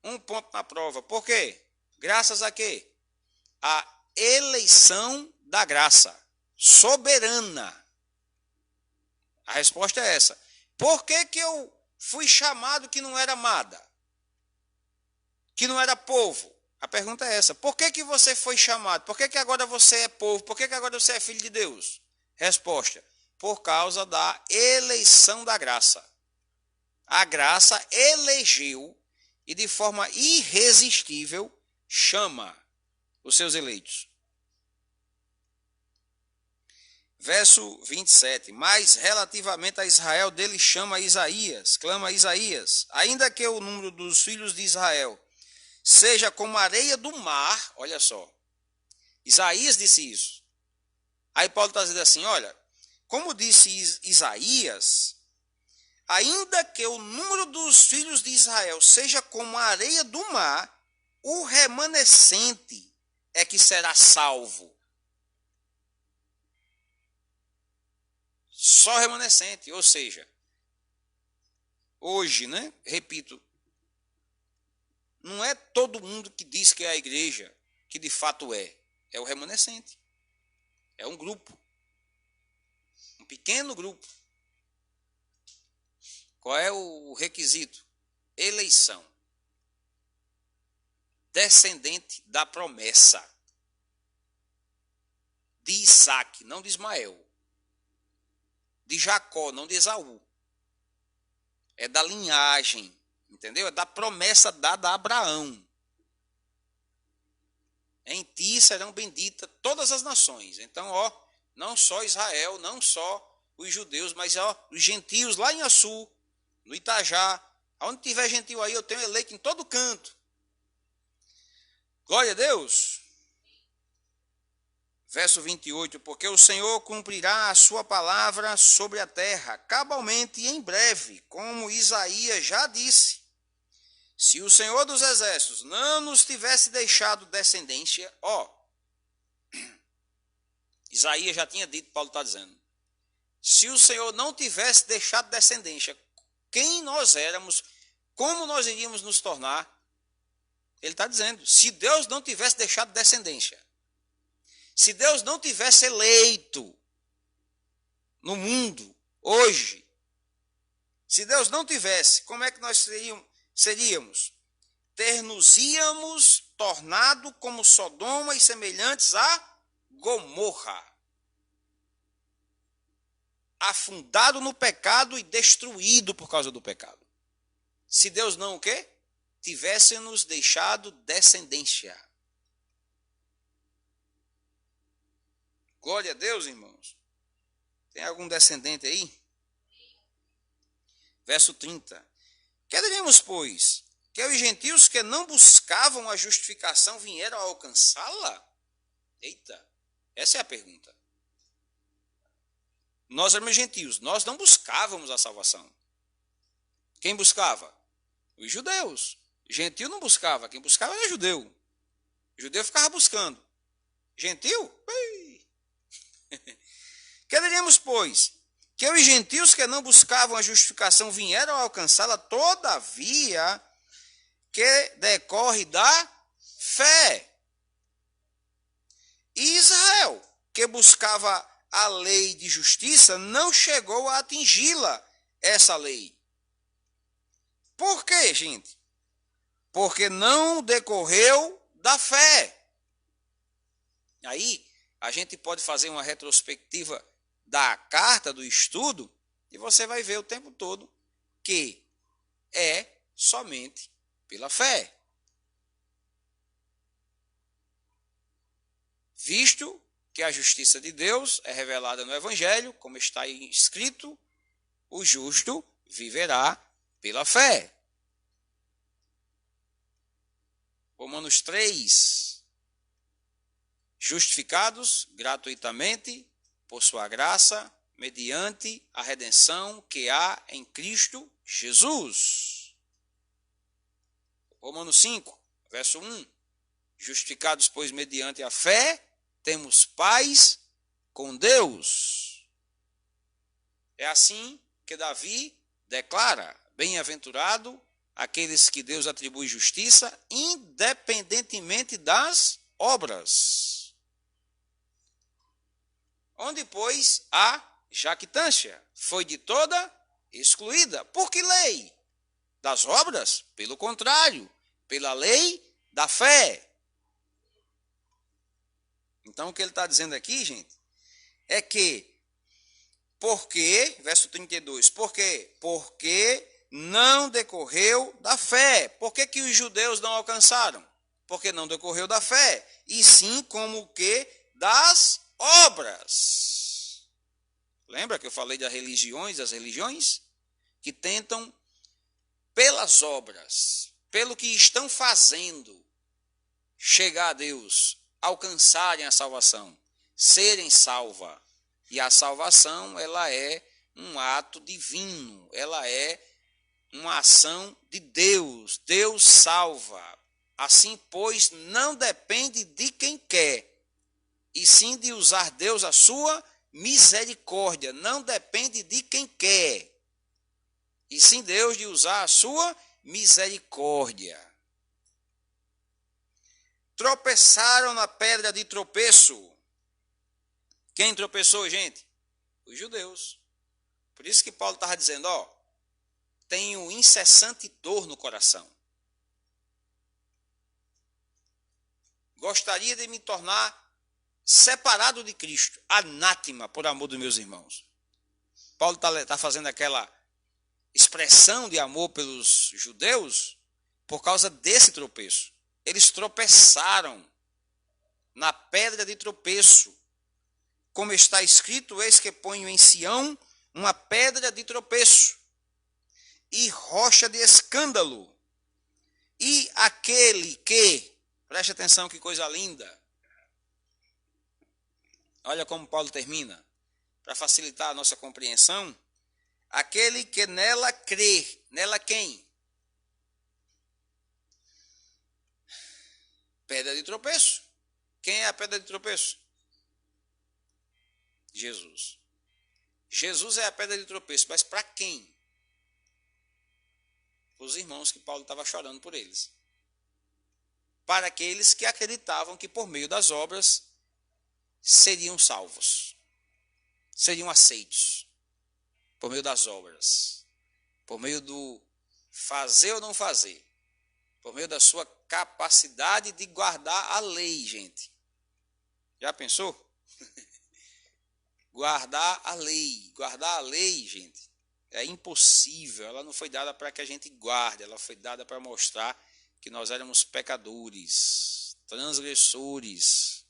Um ponto na prova. Por quê? Graças a quê? A eleição da graça soberana. A resposta é essa. Por que eu fui chamado que não era amada? Que não era povo? A pergunta é essa. Por que você foi chamado? Por que agora você é povo? Por que agora você é filho de Deus? Resposta. Por causa da eleição da graça. A graça elegeu e de forma irresistível chama os seus eleitos. Verso 27, mas relativamente a Israel, dele chama Isaías, clama Isaías, ainda que o número dos filhos de Israel seja como a areia do mar, olha só, Isaías disse isso. Aí Paulo está dizendo assim, olha, como disse Isaías, ainda que o número dos filhos de Israel seja como a areia do mar, o remanescente é que será salvo. Só remanescente, ou seja, hoje, né, repito, não é todo mundo que diz que é a igreja, que de fato é o remanescente. É um grupo, um pequeno grupo. Qual é o requisito? Eleição. Descendente da promessa. De Isaac, não de Ismael. De Jacó, não de Esaú. É da linhagem, entendeu? É da promessa dada a Abraão. Em ti serão benditas todas as nações. Então, não só Israel, não só os judeus, mas os gentios lá em Açu, no Itajá, Aonde tiver gentil aí, eu tenho eleito em todo canto. Glória a Deus. Verso 28, porque o Senhor cumprirá a sua palavra sobre a terra, cabalmente e em breve, como Isaías já disse. Se o Senhor dos Exércitos não nos tivesse deixado descendência, Isaías já tinha dito, Paulo está dizendo. Se o Senhor não tivesse deixado descendência, quem nós éramos, como nós iríamos nos tornar? Ele está dizendo, se Deus não tivesse deixado descendência, se Deus não tivesse eleito no mundo, hoje, se Deus não tivesse, como é que nós seríamos? Ter-nos-íamos tornado como Sodoma e semelhantes a Gomorra. Afundado no pecado e destruído por causa do pecado. Se Deus não o quê? Tivesse nos deixado descendência. Glória a Deus, irmãos. Tem algum descendente aí? Verso 30. Que diremos, pois? Que os gentios que não buscavam a justificação vieram a alcançá-la? Eita, essa é a pergunta. Nós éramos gentios, nós não buscávamos a salvação. Quem buscava? Os judeus. Gentio não buscava, quem buscava era judeu. O judeu ficava buscando. Gentil? Que diremos, pois? Que os gentios que não buscavam a justificação vieram a alcançá-la, todavia, que decorre da fé. E Israel, que buscava a lei de justiça, não chegou a atingi-la, essa lei. Por quê, gente? Porque não decorreu da fé. Aí, a gente pode fazer uma retrospectiva da carta, do estudo, e você vai ver o tempo todo que é somente pela fé. Visto que a justiça de Deus é revelada no Evangelho, como está escrito, o justo viverá pela fé. Romanos 3. Justificados gratuitamente por sua graça, mediante a redenção que há em Cristo Jesus. Romanos 5, verso 1. Justificados, pois, mediante a fé, temos paz com Deus. É assim que Davi declara: bem-aventurado aqueles que Deus atribui justiça, independentemente das obras. Onde, pois, a jactância foi de toda excluída. Por que lei? Das obras? Pelo contrário, pela lei da fé. Então, o que ele está dizendo aqui, gente, é que, verso 32, por quê? Porque não decorreu da fé. Por que os judeus não alcançaram? Porque não decorreu da fé, e sim como o que? Das obras. Lembra que eu falei das religiões que tentam pelas obras, pelo que estão fazendo, chegar a Deus, alcançarem a salvação, serem salvas. E a salvação, ela é um ato divino, ela é uma ação de Deus. Deus salva. Assim, pois, não depende de quem quer, e sim de usar Deus a sua misericórdia. Não depende de quem quer, e sim Deus de usar a sua misericórdia. Tropeçaram na pedra de tropeço. Quem tropeçou, gente? Os judeus. Por isso que Paulo estava dizendo, tenho incessante dor no coração. Gostaria de me tornar separado de Cristo, anátema, por amor dos meus irmãos. Paulo está fazendo aquela expressão de amor pelos judeus por causa desse tropeço. Eles tropeçaram na pedra de tropeço. Como está escrito, eis que ponho em Sião uma pedra de tropeço. e rocha de escândalo. E aquele que, preste atenção que coisa linda, olha como Paulo termina, para facilitar a nossa compreensão, aquele que nela crê, nela quem? Pedra de tropeço. Quem é a pedra de tropeço? Jesus. Jesus é a pedra de tropeço, mas para quem? Os irmãos que Paulo estava chorando por eles. Para aqueles que acreditavam que por meio das obras seriam salvos. Seriam aceitos. Por meio das obras. Por meio do fazer ou não fazer. Por meio da sua capacidade de guardar a lei, gente. Já pensou? Guardar a lei. Guardar a lei, gente, é impossível. Ela não foi dada para que a gente guarde. Ela foi dada para mostrar que nós éramos pecadores, transgressores.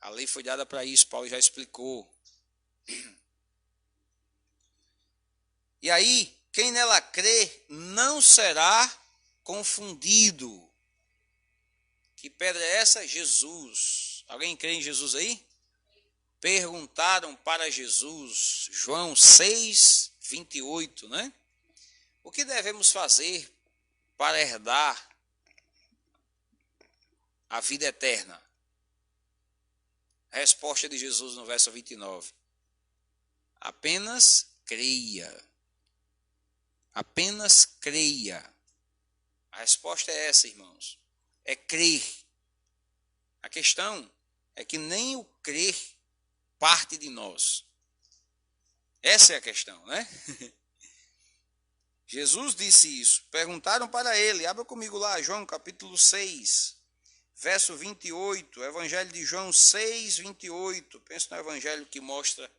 A lei foi dada para isso, Paulo já explicou. E aí, quem nela crê não será confundido. Que pedra é essa? Jesus. Alguém crê em Jesus aí? Perguntaram para Jesus, João 6, 28, né? O que devemos fazer para herdar a vida eterna? A resposta de Jesus no verso 29. Apenas creia. Apenas creia. A resposta é essa, irmãos. É crer. A questão é que nem o crer parte de nós. Essa é a questão, né? Jesus disse isso. Perguntaram para ele. Abra comigo lá, João capítulo 6, verso 28. Evangelho de João 6, 28. Pensa no evangelho que mostra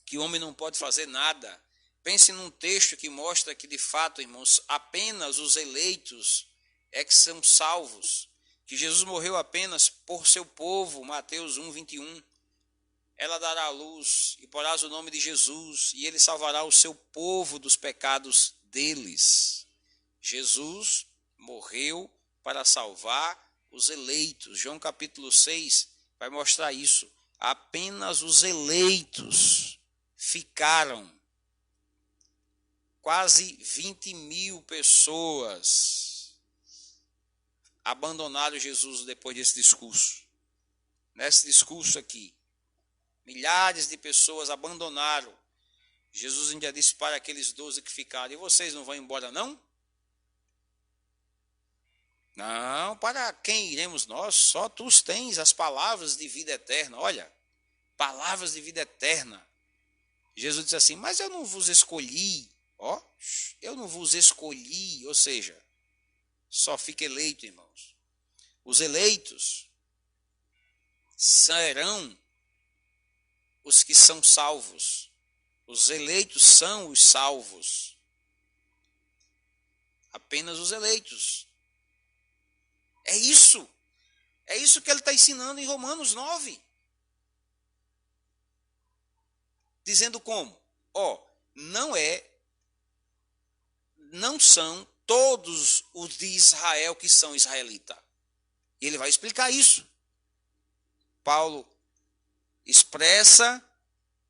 que o homem não pode fazer nada. Pense num texto que mostra que, de fato, irmãos, apenas os eleitos é que são salvos. Que Jesus morreu apenas por seu povo, Mateus 1, 21. Ela dará a luz e porás o nome de Jesus, e ele salvará o seu povo dos pecados deles. Jesus morreu para salvar os eleitos. João capítulo 6 vai mostrar isso. Apenas os eleitos ficaram. Quase 20 mil pessoas abandonaram Jesus depois desse discurso. Nesse discurso aqui, milhares de pessoas abandonaram. Jesus ainda disse para aqueles 12 que ficaram: e vocês não vão embora não? Não, para quem iremos nós? Só tu tens as palavras de vida eterna. Olha, palavras de vida eterna. Jesus disse assim: mas eu não vos escolhi. Ó, eu não vos escolhi, ou seja, só fica eleito, irmãos. Os eleitos serão os que são salvos. Os eleitos são os salvos. Apenas os eleitos. É isso. É isso que ele está ensinando em Romanos 9. Dizendo como? Ó, não são todos os de Israel que são israelita. E ele vai explicar isso. Paulo expressa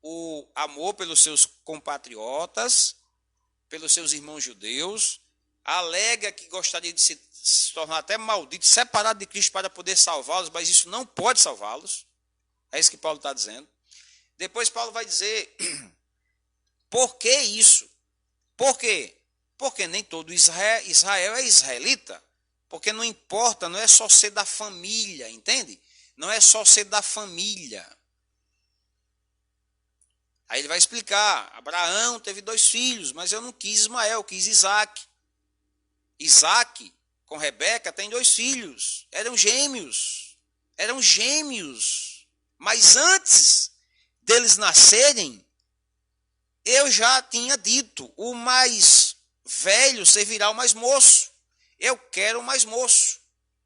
o amor pelos seus compatriotas, pelos seus irmãos judeus, alega que gostaria de se tornar até maldito, separado de Cristo para poder salvá-los, mas isso não pode salvá-los. É isso que Paulo está dizendo. Depois Paulo vai dizer, por que isso? Por quê? Porque nem todo Israel é israelita. Porque não importa, não é só ser da família, entende? Não é só ser da família. Aí ele vai explicar, Abraão teve 2 filhos, mas eu não quis Ismael, eu quis Isaac. Isaac, com Rebeca, tem 2 filhos, eram gêmeos. Mas antes deles nascerem, eu já tinha dito, o mais velho servirá o mais moço. Eu quero o mais moço.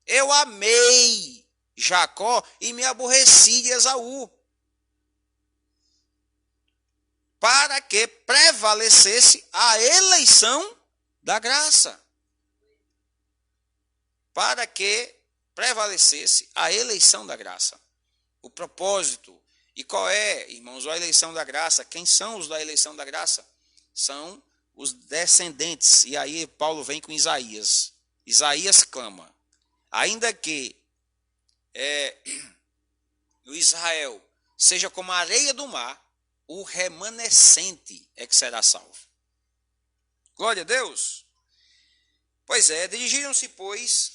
Eu amei Jacó e me aborreci de Esaú. para que prevalecesse a eleição da graça. Para que prevalecesse a eleição da graça. O propósito. E qual é, irmãos, a eleição da graça? Quem são os da eleição da graça? São os descendentes. E aí Paulo vem com Isaías. Isaías clama: ainda que o Israel seja como a areia do mar, o remanescente é que será salvo. Glória a Deus. Pois é, dirigiram-se, pois,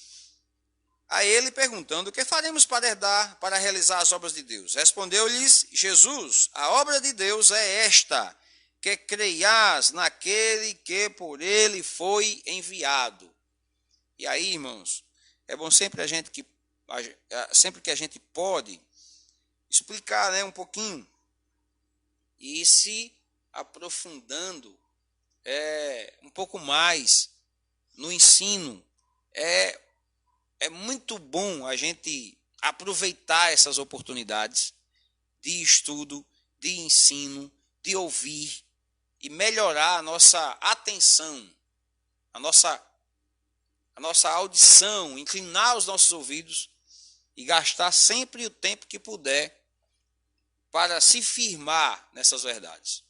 a ele perguntando: o que faremos para herdar, para realizar as obras de Deus? Respondeu-lhes Jesus: a obra de Deus é esta, que creias naquele que por ele foi enviado. E aí, irmãos, é bom sempre que a gente pode explicar, né, um pouquinho e se aprofundando um pouco mais no ensino. É muito bom a gente aproveitar essas oportunidades de estudo, de ensino, de ouvir e melhorar a nossa atenção, a nossa audição, inclinar os nossos ouvidos e gastar sempre o tempo que puder para se firmar nessas verdades.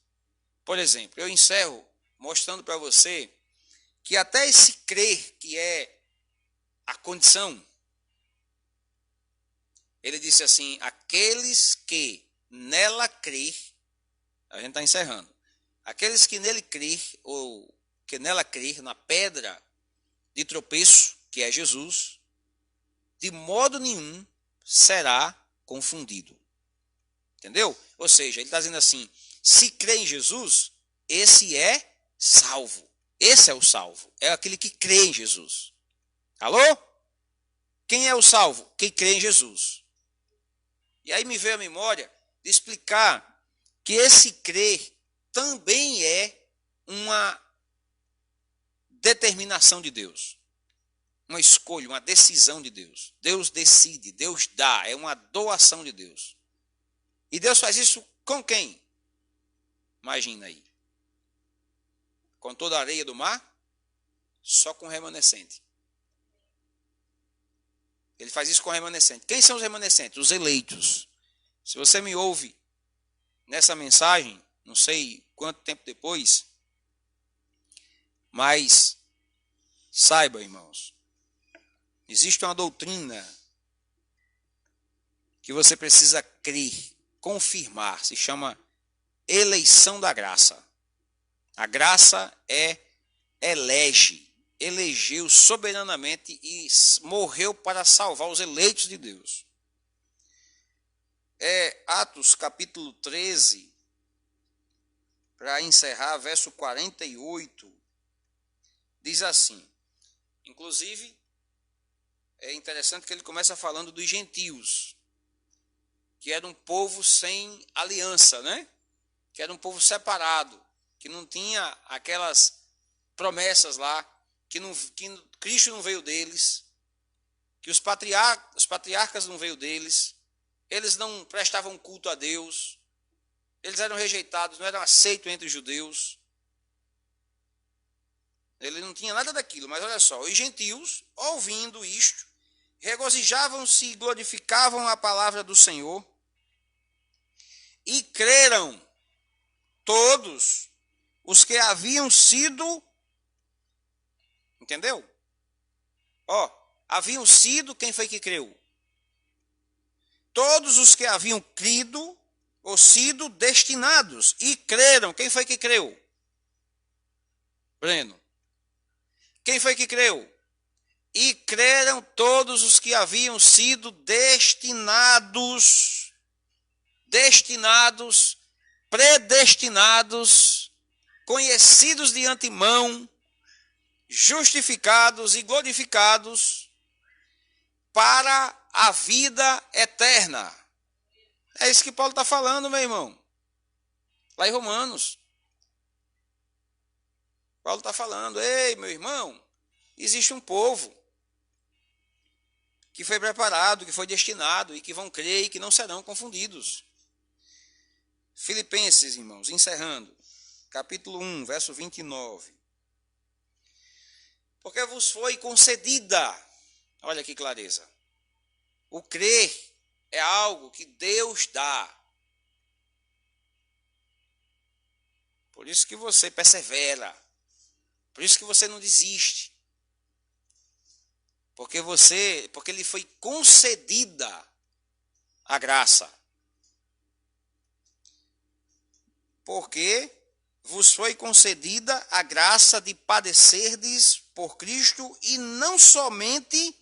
Por exemplo, eu encerro mostrando para você que até esse crer, que é a condição, ele disse assim: aqueles que nela crer, a gente está encerrando, aqueles que nele crer, ou que nela crer, na pedra de tropeço, que é Jesus, de modo nenhum será confundido. Entendeu? Ou seja, ele está dizendo assim: se crê em Jesus, esse é salvo. Esse é o salvo. É aquele que crê em Jesus. Alô? Quem é o salvo? Quem crê em Jesus. E aí me veio a memória de explicar que esse crer também é uma determinação de Deus. Uma escolha, uma decisão de Deus. Deus decide, Deus dá, é uma doação de Deus. E Deus faz isso com quem? Imagina aí. Com toda a areia do mar? Só com o remanescente. Ele faz isso com o remanescente. Quem são os remanescentes? Os eleitos. Se você me ouve nessa mensagem, não sei quanto tempo depois, mas saiba, irmãos, existe uma doutrina que você precisa crer, confirmar, se chama eleição da graça. A graça elegeu soberanamente e morreu para salvar os eleitos de Deus. Atos capítulo 13, para encerrar, verso 48, diz assim, inclusive, é interessante que ele começa falando dos gentios, que era um povo sem aliança, né? Que era um povo separado, que não tinha aquelas promessas lá, que Cristo não veio deles, que os patriarcas não veio deles, eles não prestavam culto a Deus, eles eram rejeitados, não eram aceitos entre os judeus. Ele não tinha nada daquilo, mas olha só, os gentios, ouvindo isto, regozijavam-se e glorificavam a palavra do Senhor, e creram todos os que haviam sido, entendeu? Haviam sido, quem foi que creu? Todos os que haviam crido ou sido destinados e creram. Quem foi que creu? Breno. Quem foi que creu? E creram todos os que haviam sido destinados, predestinados, conhecidos de antemão, justificados e glorificados para a vida eterna. É isso que Paulo está falando, meu irmão. Lá em Romanos. Paulo está falando: ei, meu irmão, existe um povo que foi preparado, que foi destinado, e que vão crer e que não serão confundidos. Filipenses, irmãos, encerrando, capítulo 1, verso 29. Porque vos foi concedida, olha que clareza, o crer é algo que Deus dá. Por isso que você persevera, por isso que você não desiste. Porque lhe foi concedida a graça. Porque vos foi concedida a graça de padecerdes por Cristo e não somente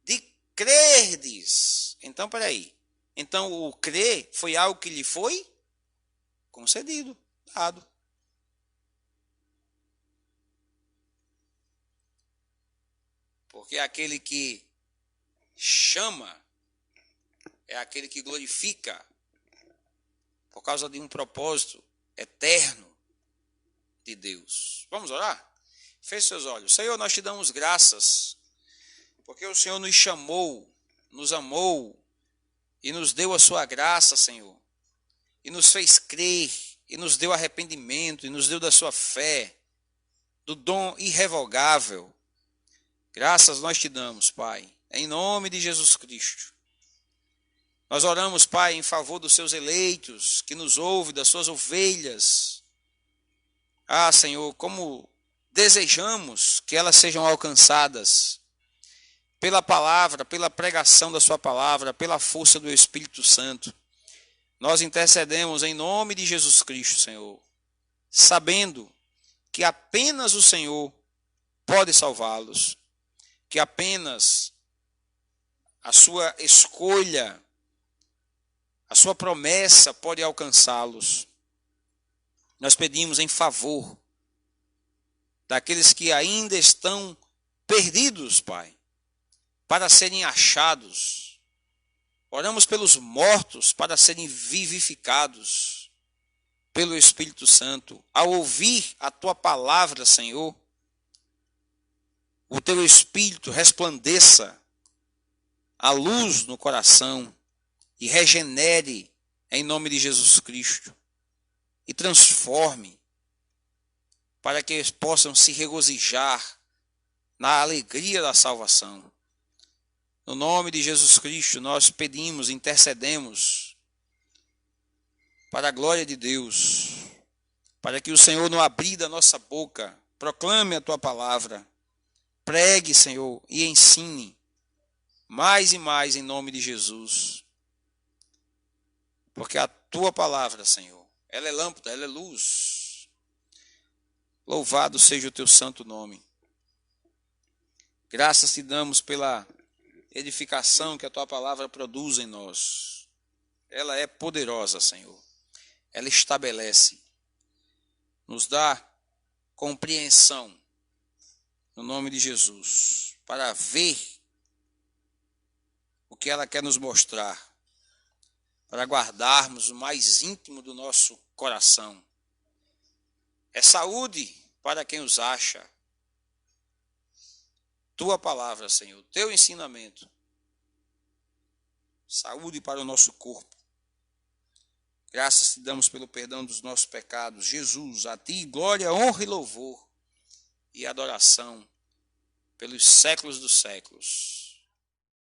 de crerdes. Então, peraí. Então, o crer foi algo que lhe foi concedido, dado. Porque aquele que chama é aquele que glorifica por causa de um propósito eterno de Deus. Vamos orar? Feche seus olhos. Senhor, nós te damos graças, porque o Senhor nos chamou, nos amou e nos deu a sua graça, Senhor, e nos fez crer, e nos deu arrependimento, e nos deu da sua fé, do dom irrevogável. Graças nós te damos, Pai, em nome de Jesus Cristo. Nós oramos, Pai, em favor dos seus eleitos, que nos ouve, das suas ovelhas. Ah, Senhor, como desejamos que elas sejam alcançadas pela palavra, pela pregação da sua palavra, pela força do Espírito Santo. Nós intercedemos em nome de Jesus Cristo, Senhor, sabendo que apenas o Senhor pode salvá-los, que apenas a sua escolha, a sua promessa pode alcançá-los. Nós pedimos em favor daqueles que ainda estão perdidos, Pai, para serem achados. Oramos pelos mortos para serem vivificados pelo Espírito Santo. Ao ouvir a tua palavra, Senhor, o teu Espírito resplandeça a luz no coração e regenere em nome de Jesus Cristo e transforme para que eles possam se regozijar na alegria da salvação. No nome de Jesus Cristo nós pedimos, intercedemos para a glória de Deus, para que o Senhor, no abrir da nossa boca, proclame a tua palavra, pregue, Senhor, e ensine mais e mais em nome de Jesus. Porque a tua palavra, Senhor, ela é lâmpada, ela é luz. Louvado seja o teu santo nome. Graças te damos pela edificação que a tua palavra produz em nós. Ela é poderosa, Senhor. Ela estabelece, nos dá compreensão, no nome de Jesus, para ver o que ela quer nos mostrar, para guardarmos o mais íntimo do nosso coração. É saúde para quem os acha. Tua palavra, Senhor, teu ensinamento. Saúde para o nosso corpo. Graças te damos pelo perdão dos nossos pecados. Jesus, a ti glória, honra e louvor e adoração pelos séculos dos séculos.